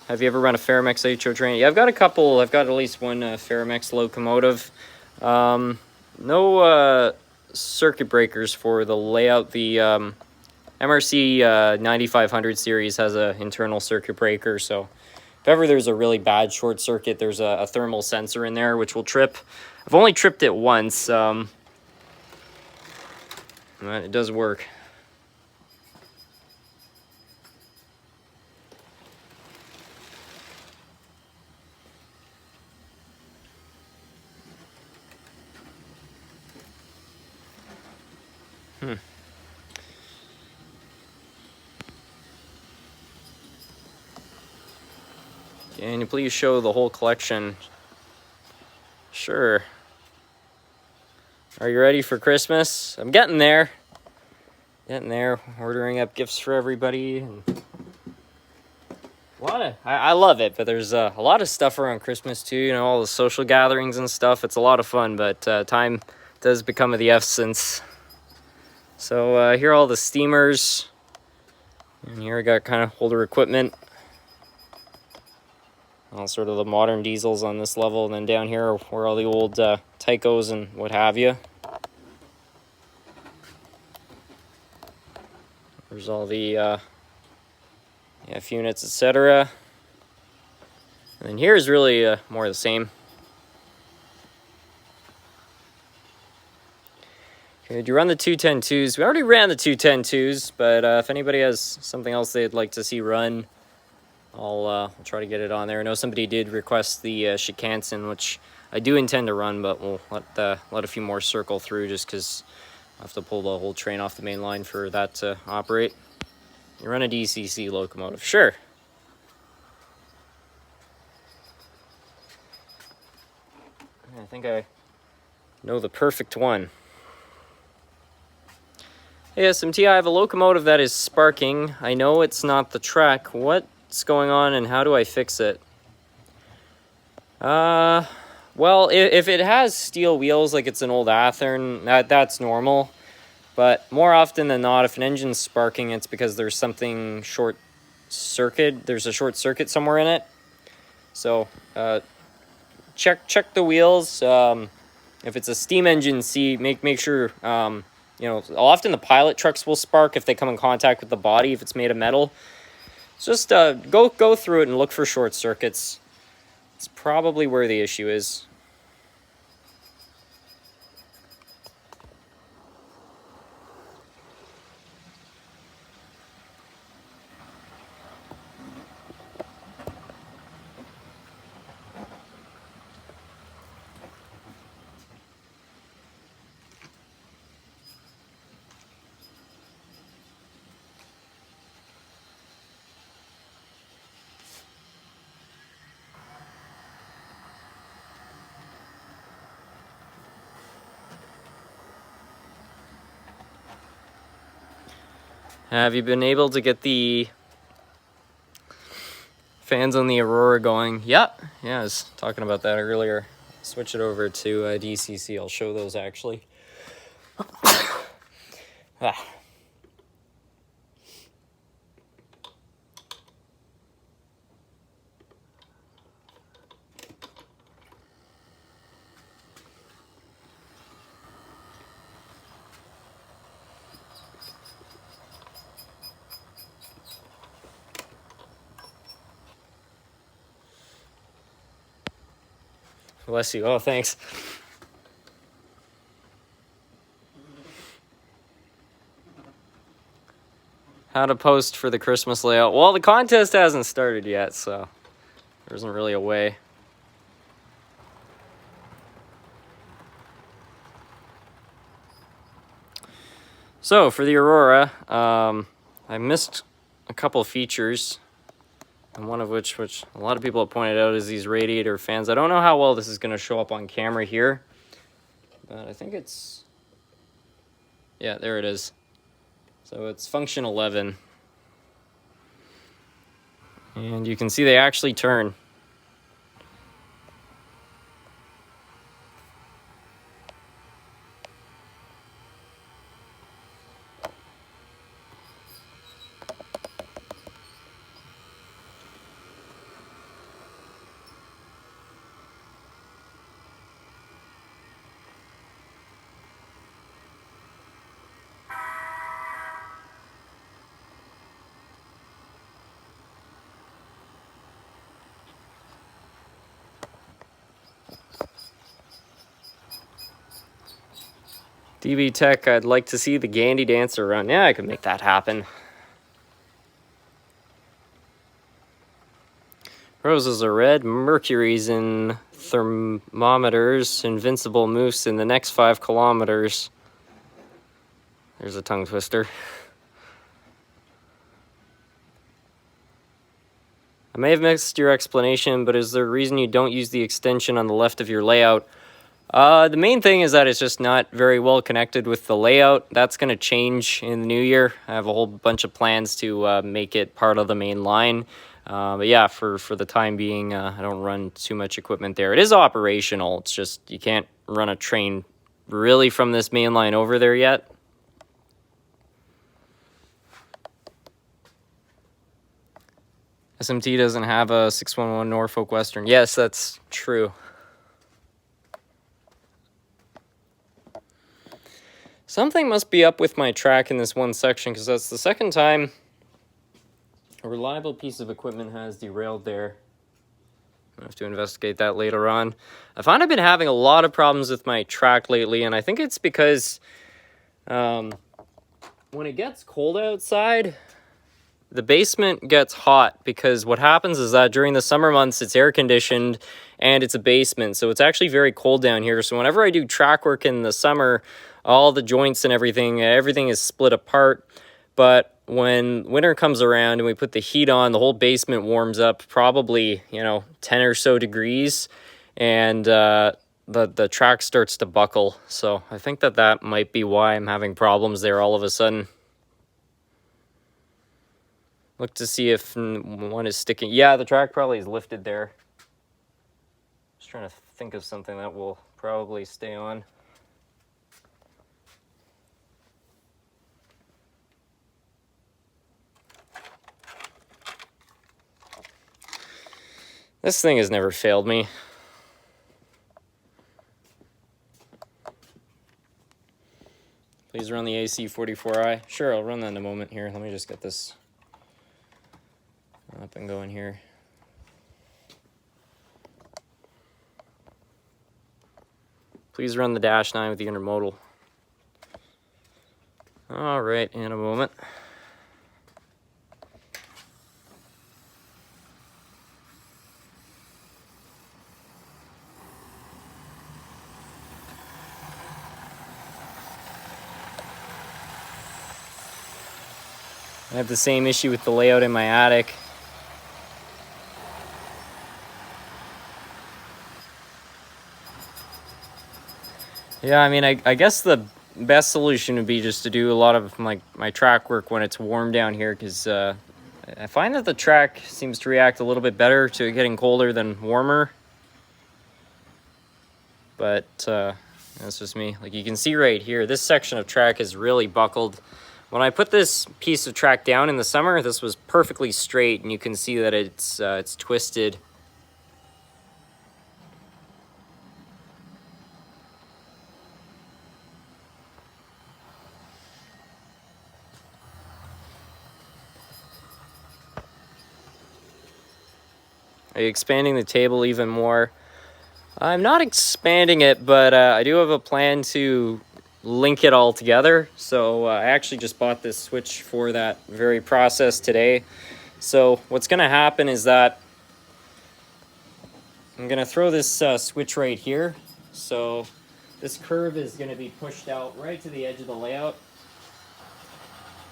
Have you ever run a Faramex HO train? Yeah, I've got a couple. I've got at least one Faramex locomotive. No circuit breakers for the layout. The MRC 9500 series has an internal circuit breaker, so if ever there's a really bad short circuit, there's a thermal sensor in there which will trip. I've only tripped it once, but it does work. Can you please show the whole collection? Sure. Are you ready for Christmas? I'm getting there. Getting there. Ordering up gifts for everybody. And I love it, but there's a lot of stuff around Christmas too. You know, all the social gatherings and stuff. It's a lot of fun, but time does become of the essence. So here are all the steamers. And here I got kind of older equipment. All sort of the modern diesels on this level, and then down here were all the old Tycos and what have you. There's all the F units, etc. And then here's really more of the same. Okay, did you run the 210-2s? We already ran the 210-2s, but if anybody has something else they'd like to see run, I'll try to get it on there. I know somebody did request the Shikansen, which I do intend to run, but we'll let a few more circle through just because I have to pull the whole train off the main line for that to operate. You run a DCC locomotive, sure. I think I know the perfect one. Hey SMT, I have a locomotive that is sparking. I know it's not the track. What's going on and how do I fix it? Well, if it has steel wheels like it's an old Athearn, that's normal. But more often than not, if an engine's sparking, it's because there's something short circuit. There's a short circuit somewhere in it. So check the wheels. If it's a steam engine, make sure. You know, often the pilot trucks will spark if they come in contact with the body if it's made of metal. So just go through it and look for short circuits. It's probably where the issue is. Have you been able to get the fans on the Aurora going? Yeah, I was talking about that earlier. Switch it over to DCC. I'll show those actually. Bless you. Oh, thanks. How to post for the Christmas layout. Well, the contest hasn't started yet, so there isn't really a way. So, for the Aurora, I missed a couple features. and one of which a lot of people have pointed out, is these radiator fans. I don't know how well this is going to show up on camera here, but I think it's, yeah, there it is. So it's function 11. And you can see they actually turn. DB Tech, I'd like to see the Gandy Dancer run. Yeah, I could make that happen. Roses are red, Mercury's in thermometers, Invincible Moose in the next 5 kilometers. There's a tongue twister. I may have missed your explanation, but is there a reason you don't use the extension on the left of your layout? The main thing is that it's just not very well connected with the layout. That's going to change in the new year. I have a whole bunch of plans to make it part of the main line. But yeah, for the time being, I don't run too much equipment there. It is operational. It's just you can't run a train really from this main line over there yet. SMT doesn't have a 611 Norfolk Western. Yes, that's true. Something must be up with my track in this one section, because that's the second time a reliable piece of equipment has derailed there. I have to investigate that later on. I find I've been having a lot of problems with my track lately, and I think it's because when it gets cold outside, the basement gets hot, because what happens is that during the summer months, it's air conditioned and it's a basement. So it's actually very cold down here. So whenever I do track work in the summer, all the joints and everything is split apart. But when winter comes around and we put the heat on, the whole basement warms up probably, 10 or so degrees, and the track starts to buckle. So I think that might be why I'm having problems there all of a sudden. Look to see if one is sticking. Yeah, the track probably is lifted there. Just trying to think of something that will probably stay on. This thing has never failed me. Please run the AC44i. Sure, I'll run that in a moment here. Let me just get this up and going here. Please run the -9 with the intermodal. All right, in a moment. I have the same issue with the layout in my attic. Yeah, I mean, I guess the best solution would be just to do a lot of my track work when it's warm down here, because I find that the track seems to react a little bit better to it getting colder than warmer. But that's just me. Like you can see right here, this section of track is really buckled. When I put this piece of track down in the summer, this was perfectly straight, and you can see that it's twisted. Are you expanding the table even more? I'm not expanding it, but I do have a plan to link it all together. So I actually just bought this switch for that very process today. So what's going to happen is that I'm going to throw this switch right here. So this curve is going to be pushed out right to the edge of the layout.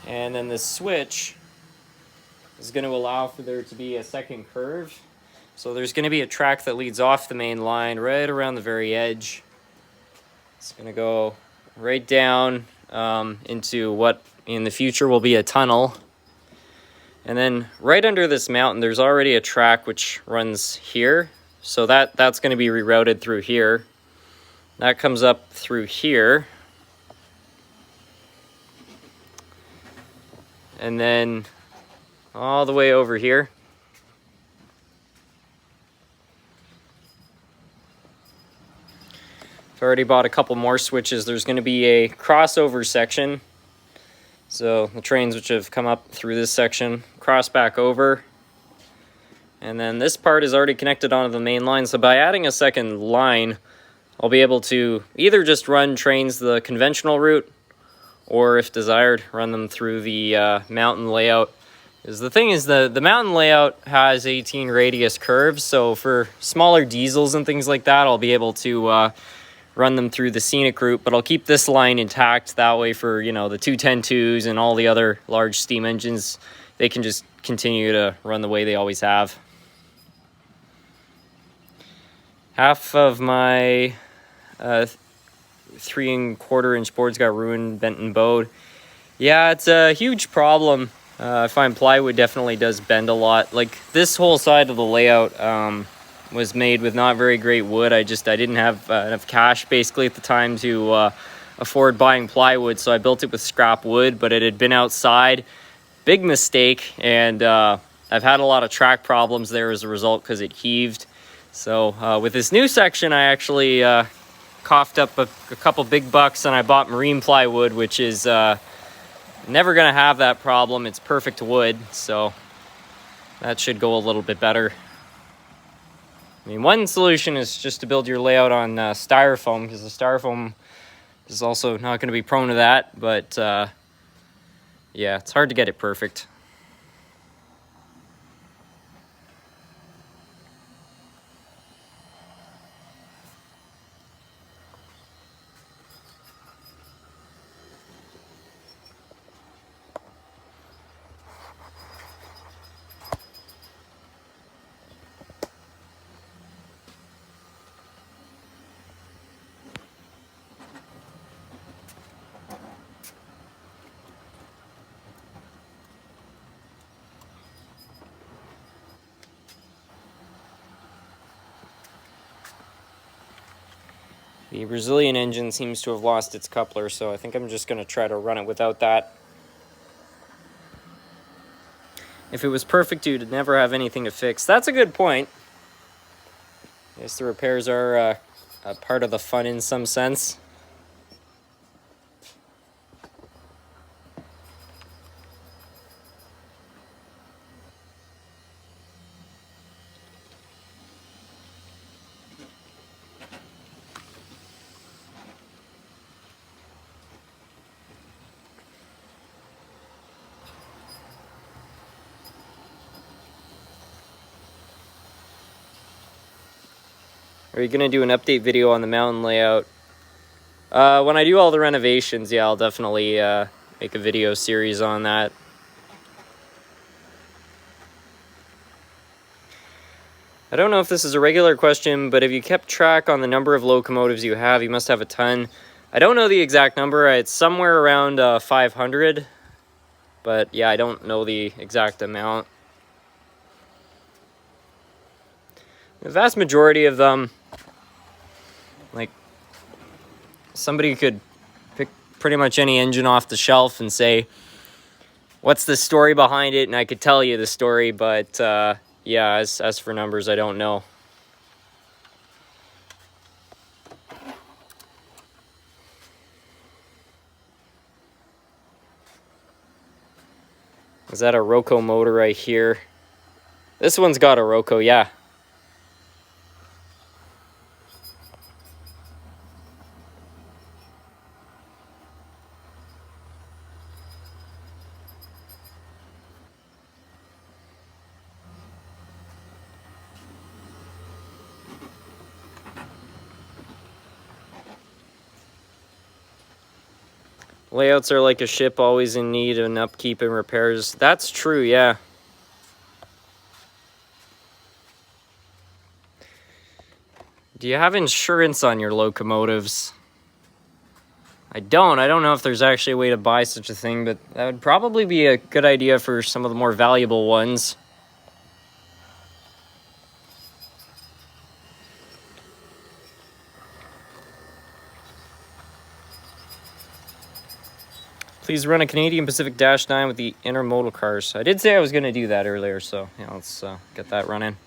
And then this switch is going to allow for there to be a second curve. So there's going to be a track that leads off the main line right around the very edge. It's going to go right down into what in the future will be a tunnel. And then right under this mountain, there's already a track which runs here. So that's going to be rerouted through here. That comes up through here. And then all the way over here. I've already bought a couple more switches. There's going to be a crossover section. So the trains which have come up through this section cross back over. And then this part is already connected onto the main line. So by adding a second line, I'll be able to either just run trains the conventional route, or if desired, run them through the mountain layout. Because the thing is, the mountain layout has 18 radius curves, so for smaller diesels and things like that, I'll be able to run them through the scenic route, but I'll keep this line intact. That way for, you know, the 210-2s and all the other large steam engines, they can just continue to run the way they always have. Half of my 3¼ inch boards got ruined, bent and bowed. Yeah, it's a huge problem. I find plywood definitely does bend a lot. Like this whole side of the layout was made with not very great wood. I didn't have enough cash basically at the time to afford buying plywood, so I built it with scrap wood, but it had been outside. Big mistake, and I've had a lot of track problems there as a result because it heaved. So with this new section, I actually coughed up a couple big bucks, and I bought marine plywood, which is never gonna have that problem. It's perfect wood, so that should go a little bit better. I mean, one solution is just to build your layout on styrofoam, because the styrofoam is also not going to be prone to that, but yeah, it's hard to get it perfect. The Brazilian engine seems to have lost its coupler, so I think I'm just going to try to run it without that. If it was perfect, you'd never have anything to fix. That's a good point. I guess the repairs are a part of the fun in some sense. Are you going to do an update video on the mountain layout? When I do all the renovations, yeah, I'll definitely make a video series on that. I don't know if this is a regular question, but have you kept track on the number of locomotives you have? You must have a ton. I don't know the exact number. It's somewhere around 500. But yeah, I don't know the exact amount. The vast majority of them, like, somebody could pick pretty much any engine off the shelf and say, what's the story behind it? And I could tell you the story, but yeah, as for numbers, I don't know. Is that a Roco motor right here? This one's got a Roco, yeah. Layouts are like a ship, always in need of an upkeep and repairs. That's true, yeah. Do you have insurance on your locomotives? I don't know if there's actually a way to buy such a thing, but that would probably be a good idea for some of the more valuable ones. Please run a Canadian Pacific -9 with the intermodal cars. I did say I was going to do that earlier, so yeah, let's get that running.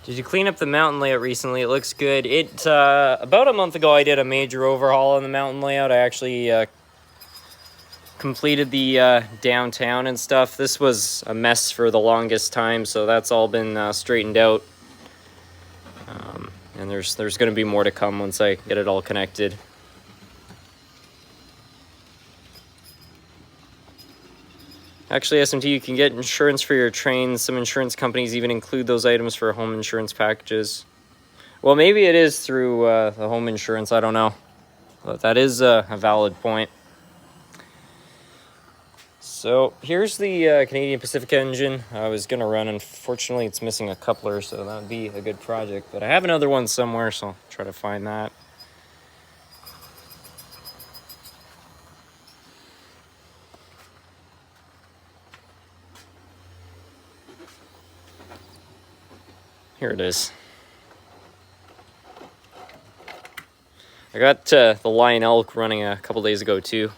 Did you clean up the mountain layout recently? It looks good. About a month ago, I did a major overhaul on the mountain layout. I actually completed the downtown and stuff. This was a mess for the longest time, so that's all been straightened out. And there's going to be more to come once I get it all connected. Actually, SMT, you can get insurance for your trains. Some insurance companies even include those items for home insurance packages. Well, maybe it is through the home insurance. I don't know. But that is a valid point. So here's the Canadian Pacific engine I was going to run. Unfortunately, it's missing a coupler, so that would be a good project. But I have another one somewhere, so I'll try to find that. Here it is. I got the Lion Elk running a couple days ago too.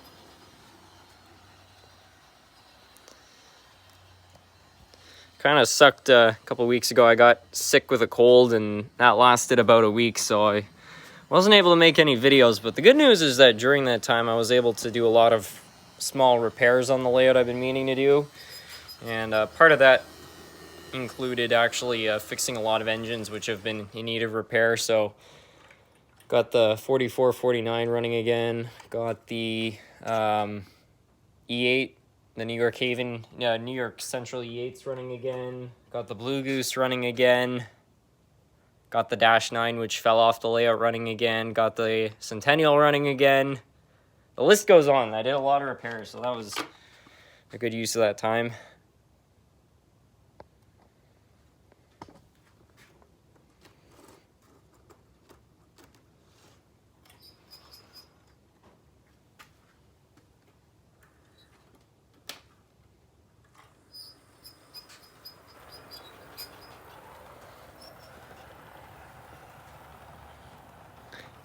Kind of sucked a couple weeks ago. I got sick with a cold and that lasted about a week, so I wasn't able to make any videos. But the good news is that during that time I was able to do a lot of small repairs on the layout I've been meaning to do. And part of that included actually fixing a lot of engines which have been in need of repair. So got the 4449 running again, got the E8, the New York Haven, New York Central E8s running again, got the Blue Goose running again, got the -9 which fell off the layout running again, got the Centennial running again. The list goes on. I did a lot of repairs, so that was a good use of that time.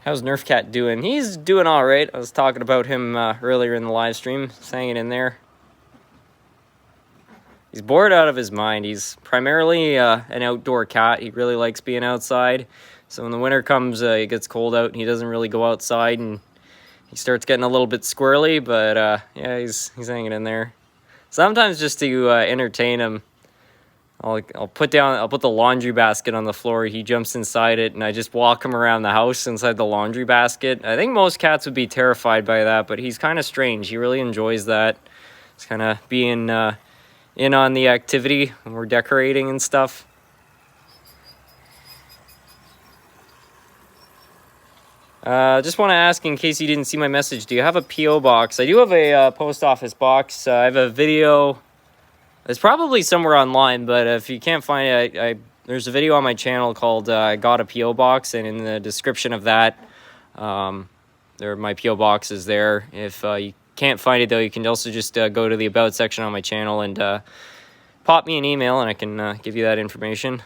How's Nerf Cat doing? He's doing all right. I was talking about him earlier in the live stream. He's hanging in there. He's bored out of his mind. He's primarily an outdoor cat. He really likes being outside. So when the winter comes, it gets cold out and he doesn't really go outside and he starts getting a little bit squirrely, but yeah, he's hanging in there. Sometimes just to entertain him, I'll put the laundry basket on the floor. He jumps inside it, and I just walk him around the house inside the laundry basket. I think most cats would be terrified by that, but he's kind of strange. He really enjoys that. He's kind of being in on the activity when we're decorating and stuff. Just want to ask, in case you didn't see my message, do you have a P.O. box? I do have a post office box. I have a video. It's probably somewhere online, but if you can't find it, there's a video on my channel called I Got a P.O. Box, and in the description of that, my P.O. box is there. If you can't find it, though, you can also just go to the About section on my channel and pop me an email, and I can give you that information.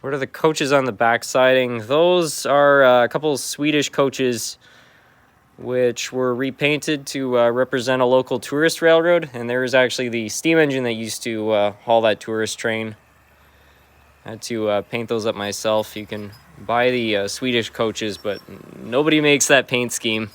What are the coaches on the back siding? Those are a couple of Swedish coaches which were repainted to represent a local tourist railroad, and there is actually the steam engine that used to haul that tourist train. I had to paint those up myself. You can buy the Swedish coaches, but nobody makes that paint scheme.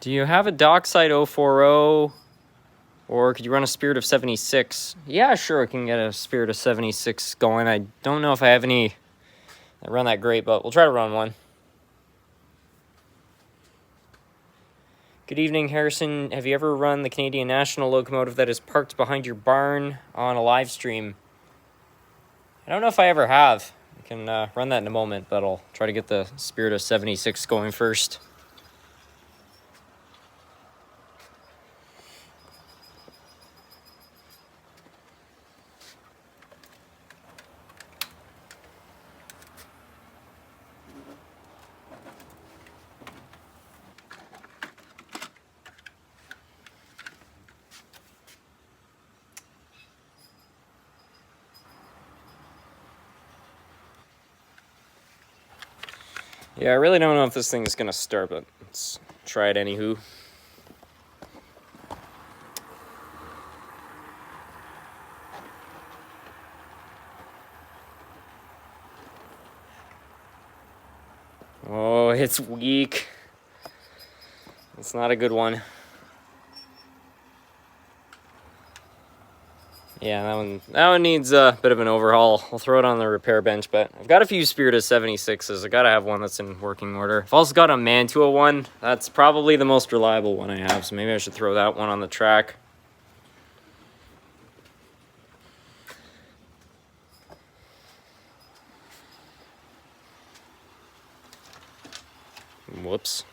Do you have a Dockside 040? Or could you run a Spirit of 76? Yeah, sure, I can get a Spirit of 76 going. I don't know if I have any that run that great, but we'll try to run one. Good evening, Harrison. Have you ever run the Canadian National locomotive that is parked behind your barn on a live stream? I don't know if I ever have. I can run that in a moment, but I'll try to get the Spirit of 76 going first. Yeah, I really don't know if this thing is going to start, but let's try it anywho. Oh, it's weak. It's not a good one. Yeah, that one needs a bit of an overhaul. I'll throw it on the repair bench, but I've got a few Spirit of 76s. I gotta have one that's in working order. I've also got a Mantua one. That's probably the most reliable one I have, so maybe I should throw that one on the track. Whoops.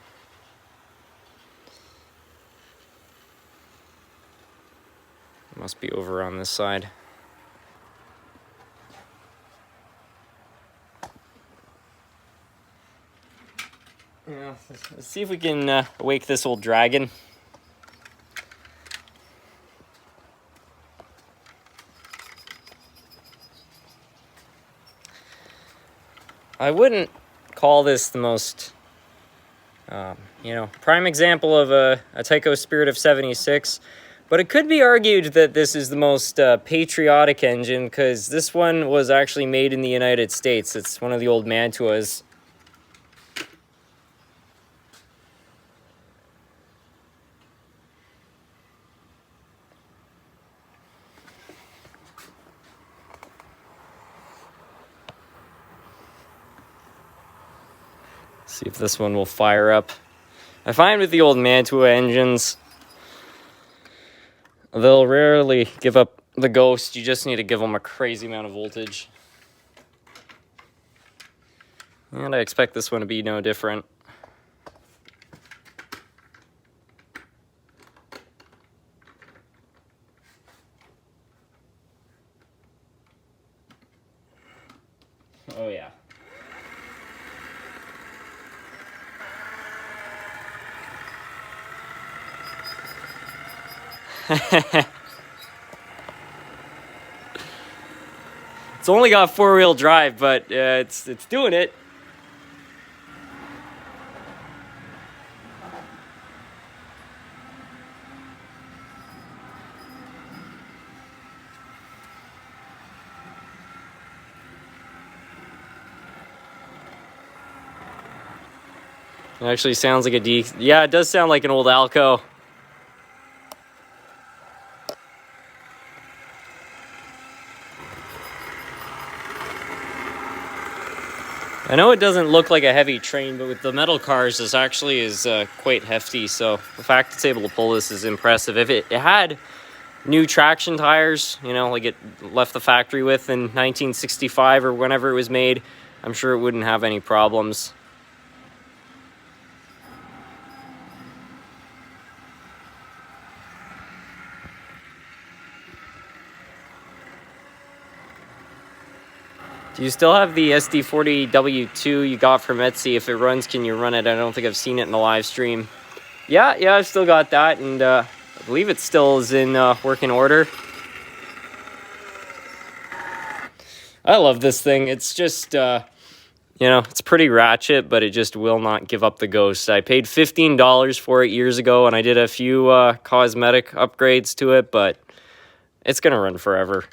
Must be over on this side. Yeah, let's see if we can wake this old dragon. I wouldn't call this the most, prime example of a Tyco Spirit of 76, but it could be argued that this is the most patriotic engine because this one was actually made in the United States. It's one of the old Mantuas. See if this one will fire up. I find with the old Mantua engines, they'll rarely give up the ghost. You just need to give them a crazy amount of voltage. And I expect this one to be no different. Oh yeah. It's only got four-wheel drive, but it's doing it. It actually sounds like a yeah, it does sound like an old Alco. I know it doesn't look like a heavy train, but with the metal cars, this actually is quite hefty. So the fact it's able to pull this is impressive. If it had new traction tires, like it left the factory with in 1965 or whenever it was made, I'm sure it wouldn't have any problems. Do you still have the SD40W2 you got from Etsy? If it runs, can you run it? I don't think I've seen it in the live stream. Yeah, I've still got that, and I believe it still is in working order. I love this thing. It's just, it's pretty ratchet, but it just will not give up the ghost. I paid $15 for it years ago, and I did a few cosmetic upgrades to it, but it's going to run forever.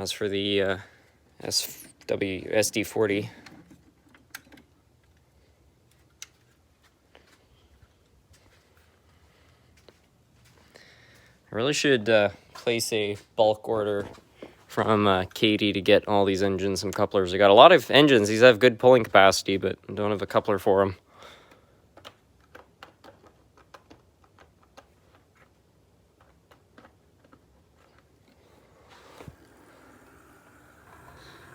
as for the SD40. I really should place a bulk order from Katie to get all these engines and couplers. I got a lot of engines. These have good pulling capacity, but don't have a coupler for them.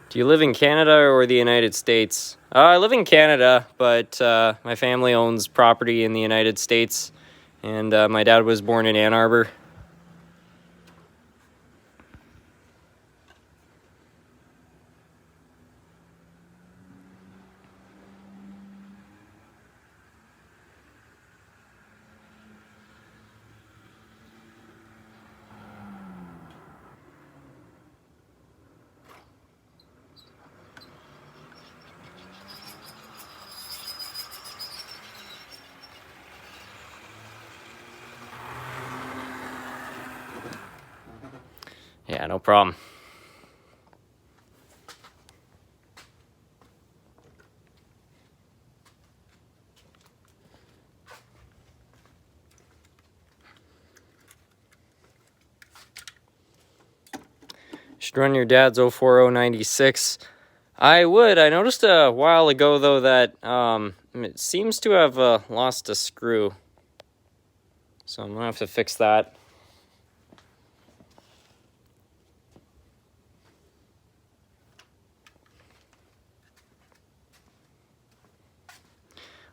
Do you live in Canada or the United States? I live in Canada, but my family owns property in the United States, and my dad was born in Ann Arbor. Yeah, no problem. Should run your dad's 04096. I would. I noticed a while ago, though, that it seems to have lost a screw. So I'm going to have to fix that.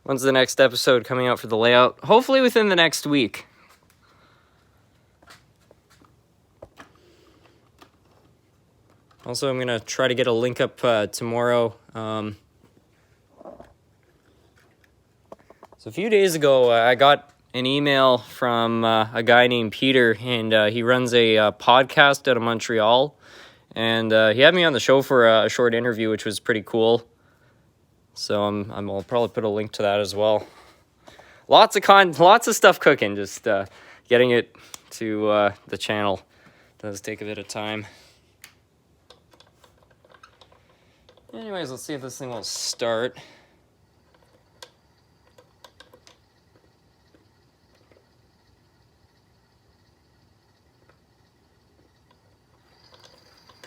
When's the next episode coming out for the layout? Hopefully within the next week. Also, I'm going to try to get a link up tomorrow. So a few days ago, I got an email from a guy named Peter, and he runs a podcast out of Montreal. And he had me on the show for a short interview, which was pretty cool. So I'll probably put a link to that as well. Lots of stuff cooking. Just getting it to the channel does take a bit of time. Anyways, let's see if this thing will start.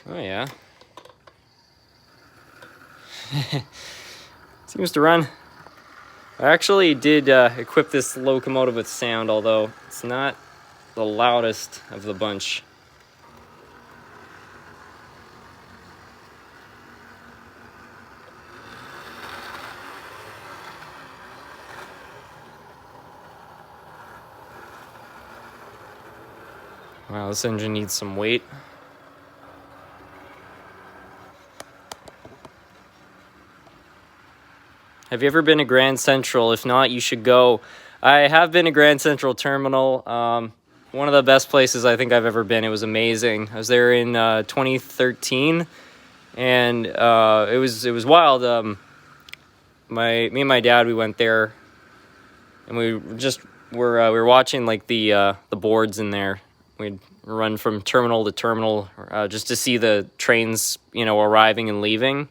Oh yeah. Seems to run. I actually did equip this locomotive with sound, although it's not the loudest of the bunch. Wow, this engine needs some weight. Have you ever been to Grand Central? If not, you should go. I have been to Grand Central Terminal. One of the best places I think I've ever been. It was amazing. I was there in 2013, and it was wild. Me and my dad, we went there, and we were watching like the boards in there. We'd run from terminal to terminal just to see the trains, arriving and leaving.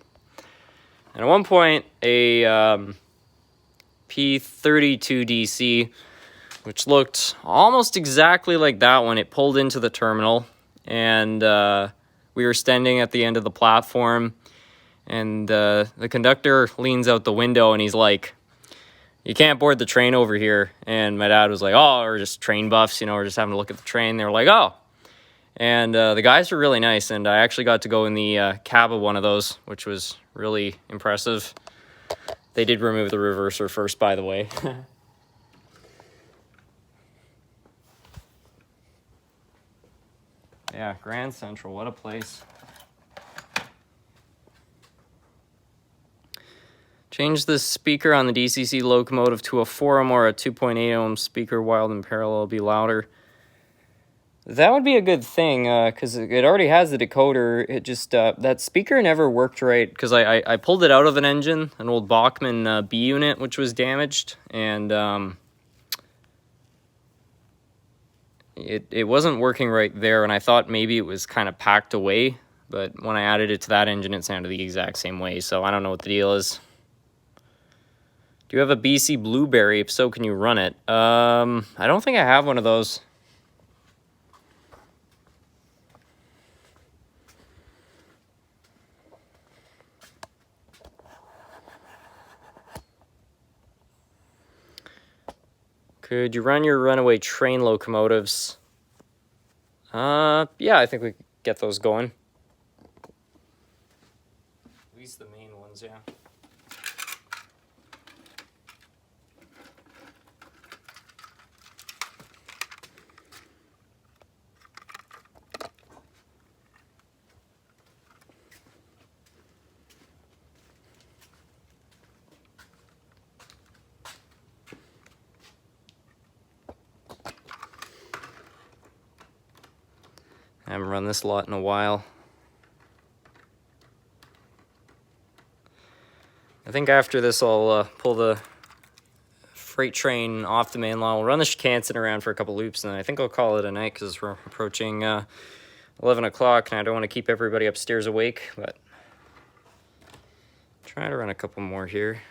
And at one point, a P32DC, which looked almost exactly like that one, it pulled into the terminal, and we were standing at the end of the platform, and the conductor leans out the window, and he's like, "You can't board the train over here." And my dad was like, "Oh, we're just train buffs, we're just having to look at the train." They were like, "Oh." And the guys were really nice, and I actually got to go in the cab of one of those, which was really impressive. They did remove the reverser first, by the way. Yeah, Grand Central, what a place. Change the speaker on the DCC locomotive to a 4 ohm or a 2.8 ohm speaker while in parallel, be louder. That would be a good thing, because it already has the decoder. It just, that speaker never worked right, because I pulled it out of an engine, an old Bachmann B unit, which was damaged, and it wasn't working right there, and I thought maybe it was kind of packed away, but when I added it to that engine, it sounded the exact same way, so I don't know what the deal is. Do you have a BC Blueberry? If so, can you run it? I don't think I have one of those. Could you run your runaway train locomotives? Yeah, I think we could get those going. At least the main ones, yeah. I haven't run this lot in a while. I think after this I'll pull the freight train off the main line. We'll run the Shinkansen around for a couple loops, and I think I'll call it a night because we're approaching 11 o'clock, and I don't want to keep everybody upstairs awake, but try to run a couple more here.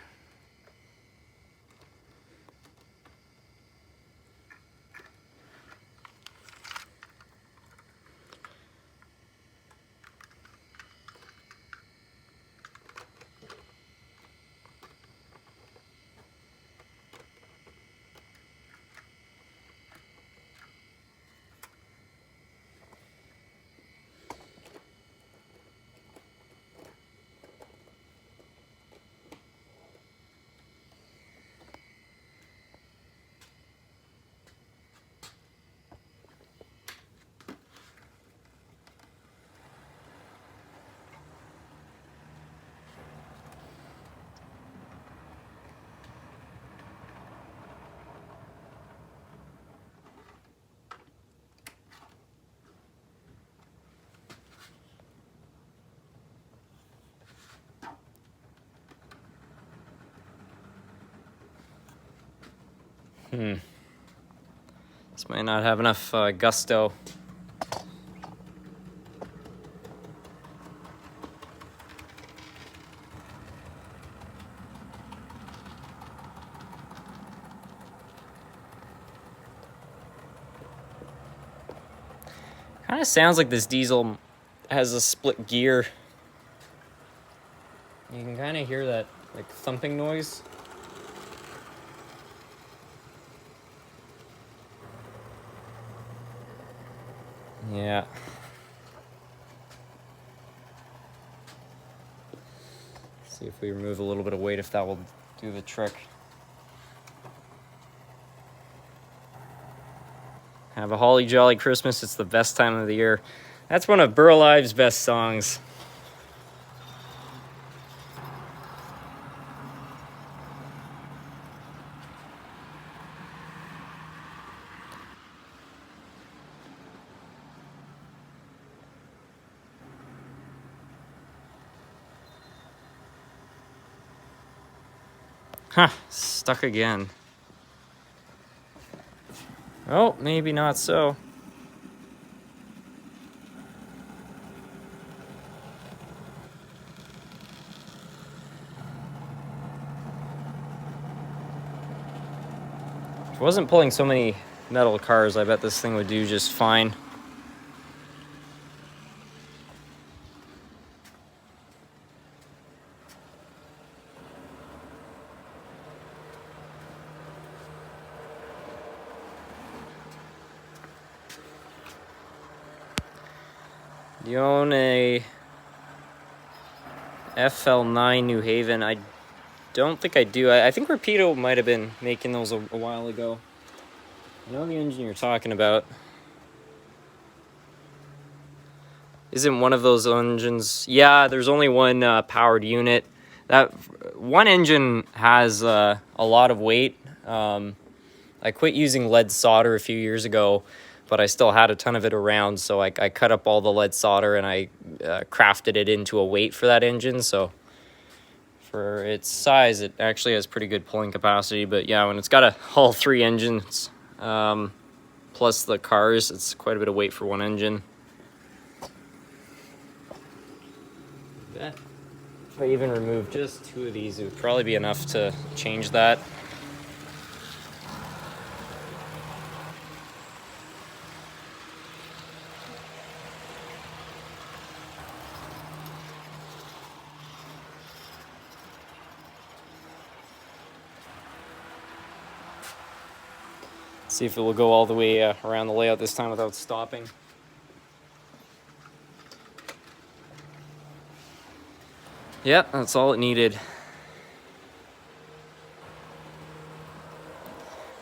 This might not have enough gusto. Kind of sounds like this diesel has a split gear. You can kind of hear that like thumping noise. Yeah. See if we remove a little bit of weight, if that will do the trick. Have a holly jolly Christmas. It's the best time of the year. That's one of Burl Ives' best songs. Huh, stuck again. Oh, maybe not so. If it wasn't pulling so many metal cars, I bet this thing would do just fine. Do you own a FL9 New Haven? I don't think I do. I think Rapido might have been making those a while ago. I know the engine you're talking about. Isn't one of those engines? Yeah, there's only one powered unit. That one engine has a lot of weight. I quit using lead solder a few years ago, but I still had a ton of it around, so I cut up all the lead solder and I crafted it into a weight for that engine. So for its size, it actually has pretty good pulling capacity. But yeah, when it's got all three engines plus the cars, it's quite a bit of weight for one engine. bet if I even remove just 2 of these, it would probably be enough to change that. See if it will go all the way around the layout this time without stopping. Yep, that's all it needed.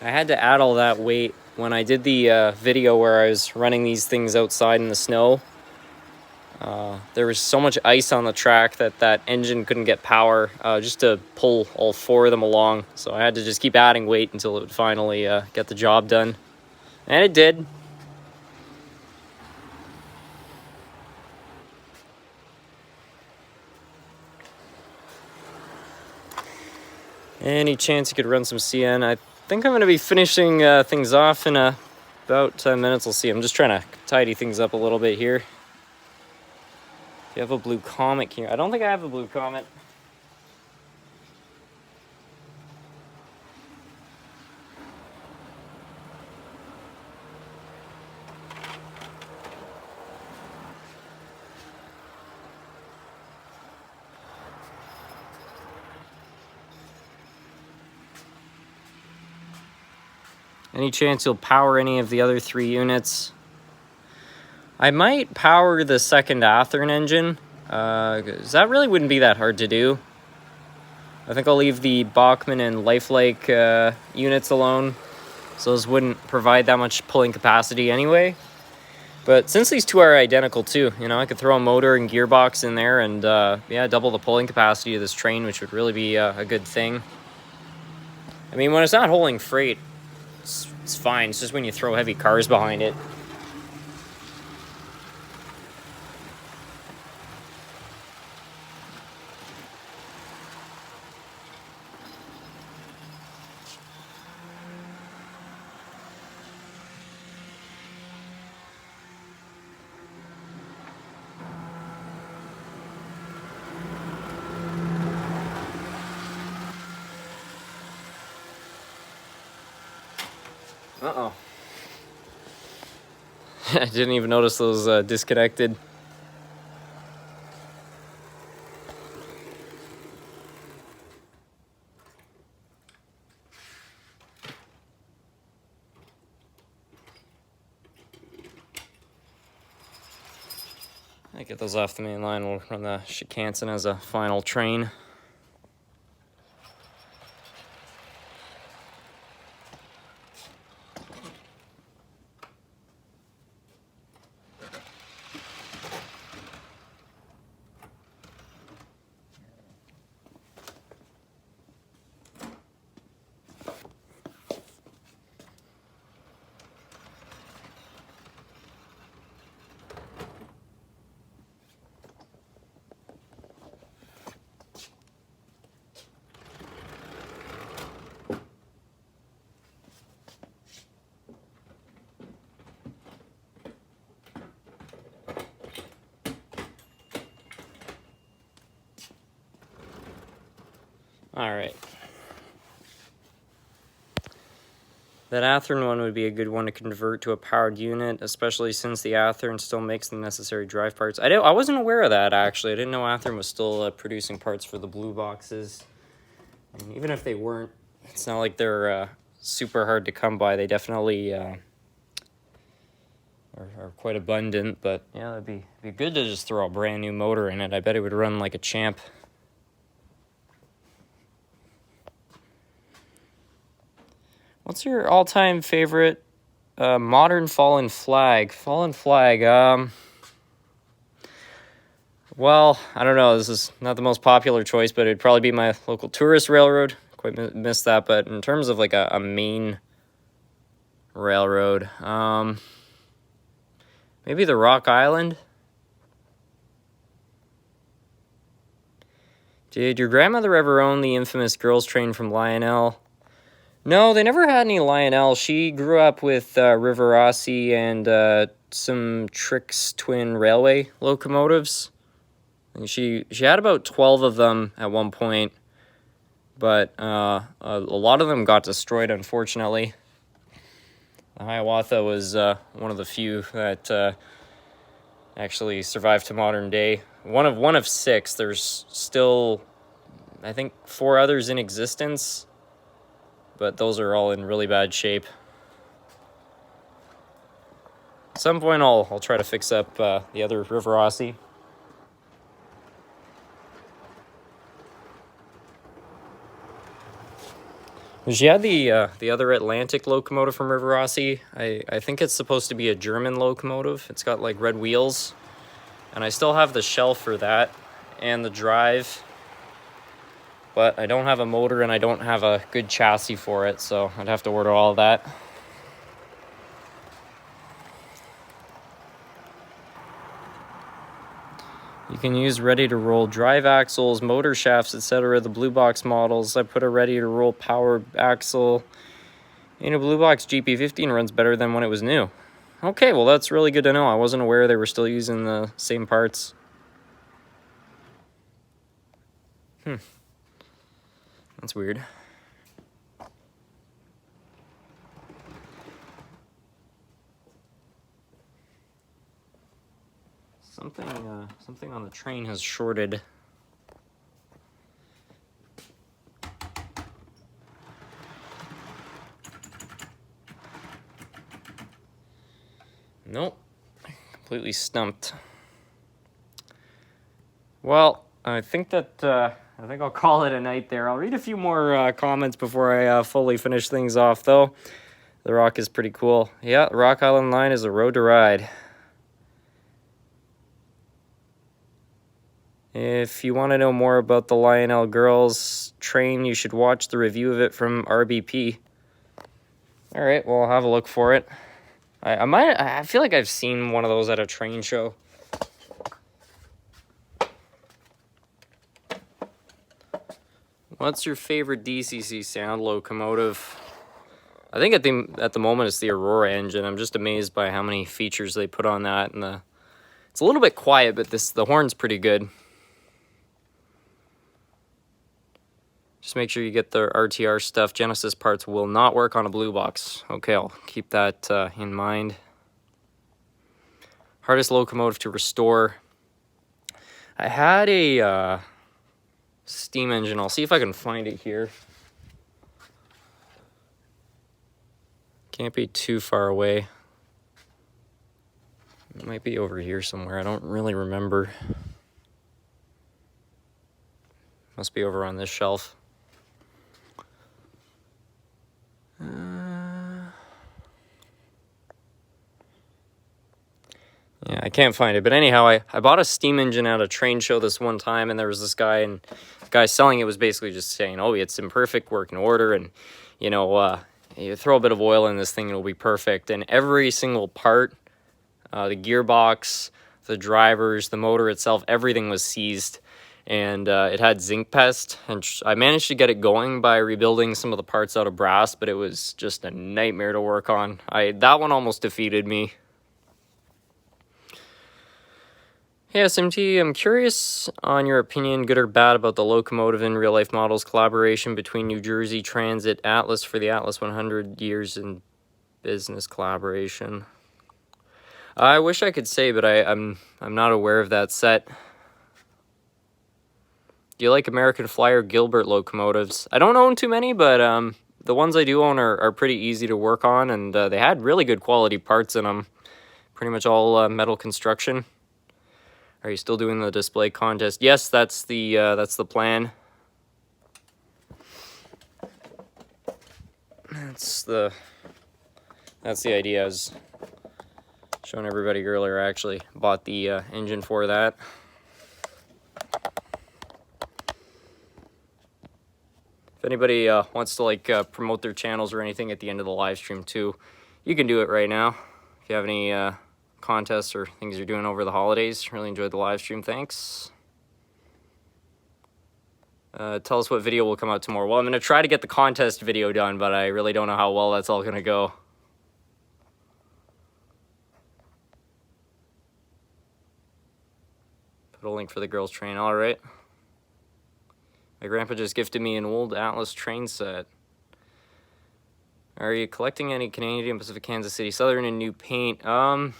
I had to add all that weight when I did the video where I was running these things outside in the snow. There was so much ice on the track that engine couldn't get power just to pull all 4 of them along. So I had to just keep adding weight until it would finally get the job done. And it did. Any chance you could run some CN? I think I'm going to be finishing things off in about 10 minutes. We'll see. I'm just trying to tidy things up a little bit here. If you have a blue comet here. I don't think I have a blue comet. Any chance you'll power any of the other 3 units? I might power the second Athearn engine, because that really wouldn't be that hard to do. I think I'll leave the Bachmann and Lifelike units alone, so those wouldn't provide that much pulling capacity anyway. But since these 2 are identical too, you know, I could throw a motor and gearbox in there and yeah, double the pulling capacity of this train, which would really be a good thing. I mean, when it's not hauling freight, it's fine. It's just when you throw heavy cars behind it. Uh-oh. I didn't even notice those disconnected. I get those off the main line. We'll run the Shikansen as a final train. All right. That Athearn one would be a good one to convert to a powered unit, especially since the Athearn still makes the necessary drive parts. I wasn't aware of that, actually. I didn't know Athearn was still producing parts for the blue boxes. And even if they weren't, it's not like they're super hard to come by. They definitely are quite abundant, but yeah, it'd be good to just throw a brand new motor in it. I bet it would run like a champ. What's your all-time favorite modern Fallen Flag? Fallen Flag, well, I don't know. This is not the most popular choice, but it'd probably be my local tourist railroad. Quite missed that, but in terms of like a main railroad, maybe the Rock Island? Did your grandmother ever own the infamous girls' train from Lionel? No, they never had any Lionel. She grew up with Rivarossi and some Trix twin railway locomotives. I And she had about 12 of them at one point, but a lot of them got destroyed, unfortunately. The Hiawatha was one of the few that actually survived to modern day. One of 6. There's still, I think, 4 others in existence, but those are all in really bad shape. At some point, I'll try to fix up the other River Aussie. She had the other Atlantic locomotive from River Aussie. I think it's supposed to be a German locomotive. It's got like red wheels, and I still have the shell for that and the drive, but I don't have a motor and I don't have a good chassis for it, so I'd have to order all of that. You can use ready-to-roll drive axles, motor shafts, etc. The Blue Box models. I put a ready-to-roll power axle in a Blue Box GP15, runs better than when it was new. Okay, well that's really good to know. I wasn't aware they were still using the same parts. That's weird. Something on the train has shorted. Nope, completely stumped. Well, I think I'll call it a night there. I'll read a few more comments before I fully finish things off, though. The Rock is pretty cool. Yeah, the Rock Island Line is a road to ride. If you want to know more about the Lionel Girls train, you should watch the review of it from RBP. All right, well, I'll have a look for it. I feel like I've seen one of those at a train show. What's your favorite DCC sound locomotive? I think at the moment it's the Aurora engine. I'm just amazed by how many features they put on that, and it's a little bit quiet, but the horn's pretty good. Just make sure you get the RTR stuff. Genesis parts will not work on a Blue Box. Okay, I'll keep that in mind. Hardest locomotive to restore. I had a steam engine. I'll see if I can find it here. Can't be too far away. It might be over here somewhere. I don't really remember. Must be over on this shelf. Yeah, I can't find it. But anyhow, I bought a steam engine at a train show this one time, and there was this guy, and the guy selling it was basically just saying, oh, it's in perfect working order, and, you know, you throw a bit of oil in this thing, it'll be perfect. And every single part, the gearbox, the drivers, the motor itself, everything was seized. And it had zinc pest, and I managed to get it going by rebuilding some of the parts out of brass, but it was just a nightmare to work on. That one almost defeated me. Hey SMT, I'm curious on your opinion, good or bad, about the locomotive and real-life models collaboration between New Jersey Transit Atlas for the Atlas 100 Years in Business collaboration. I wish I could say, but I'm not aware of that set. Do you like American Flyer Gilbert locomotives? I don't own too many, but the ones I do own are pretty easy to work on, and they had really good quality parts in them. Pretty much all metal construction. Are you still doing the display contest? Yes, that's the plan. That's the idea. I was showing everybody earlier. I actually bought the engine for that. If anybody wants to like promote their channels or anything at the end of the live stream too, you can do it right now. If you have any contests or things you're doing over the holidays, really enjoyed the live stream. Thanks. Tell us what video will come out tomorrow. Well, I'm going to try to get the contest video done, but I really don't know how well that's all going to go. Put a link for the girls' train. All right. My grandpa just gifted me an old Atlas train set. Are you collecting any Canadian Pacific Kansas City Southern and new paint? I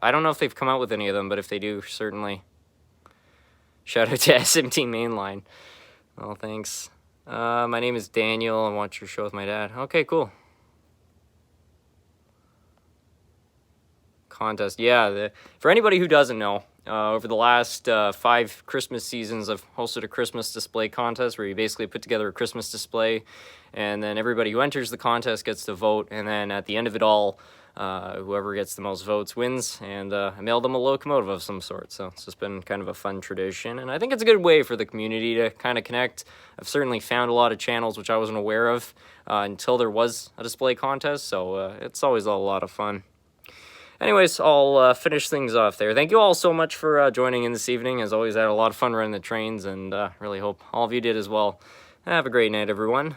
don't know if they've come out with any of them, but if they do, certainly. Shout out to SMT Mainline. Oh, thanks. My name is Daniel. I watch your show with my dad. Okay, cool. Contest. Yeah, for anybody who doesn't know, over the last 5 Christmas seasons, I've hosted a Christmas display contest where you basically put together a Christmas display, and then everybody who enters the contest gets to vote, and then at the end of it all, whoever gets the most votes wins, and I mailed them a locomotive of some sort. So it's just been kind of a fun tradition, and I think it's a good way for the community to kind of connect. I've certainly found a lot of channels which I wasn't aware of until there was a display contest, so it's always a lot of fun. Anyways, I'll finish things off there. Thank you all so much for joining in this evening. As always, I had a lot of fun running the trains, and really hope all of you did as well. Have a great night, everyone.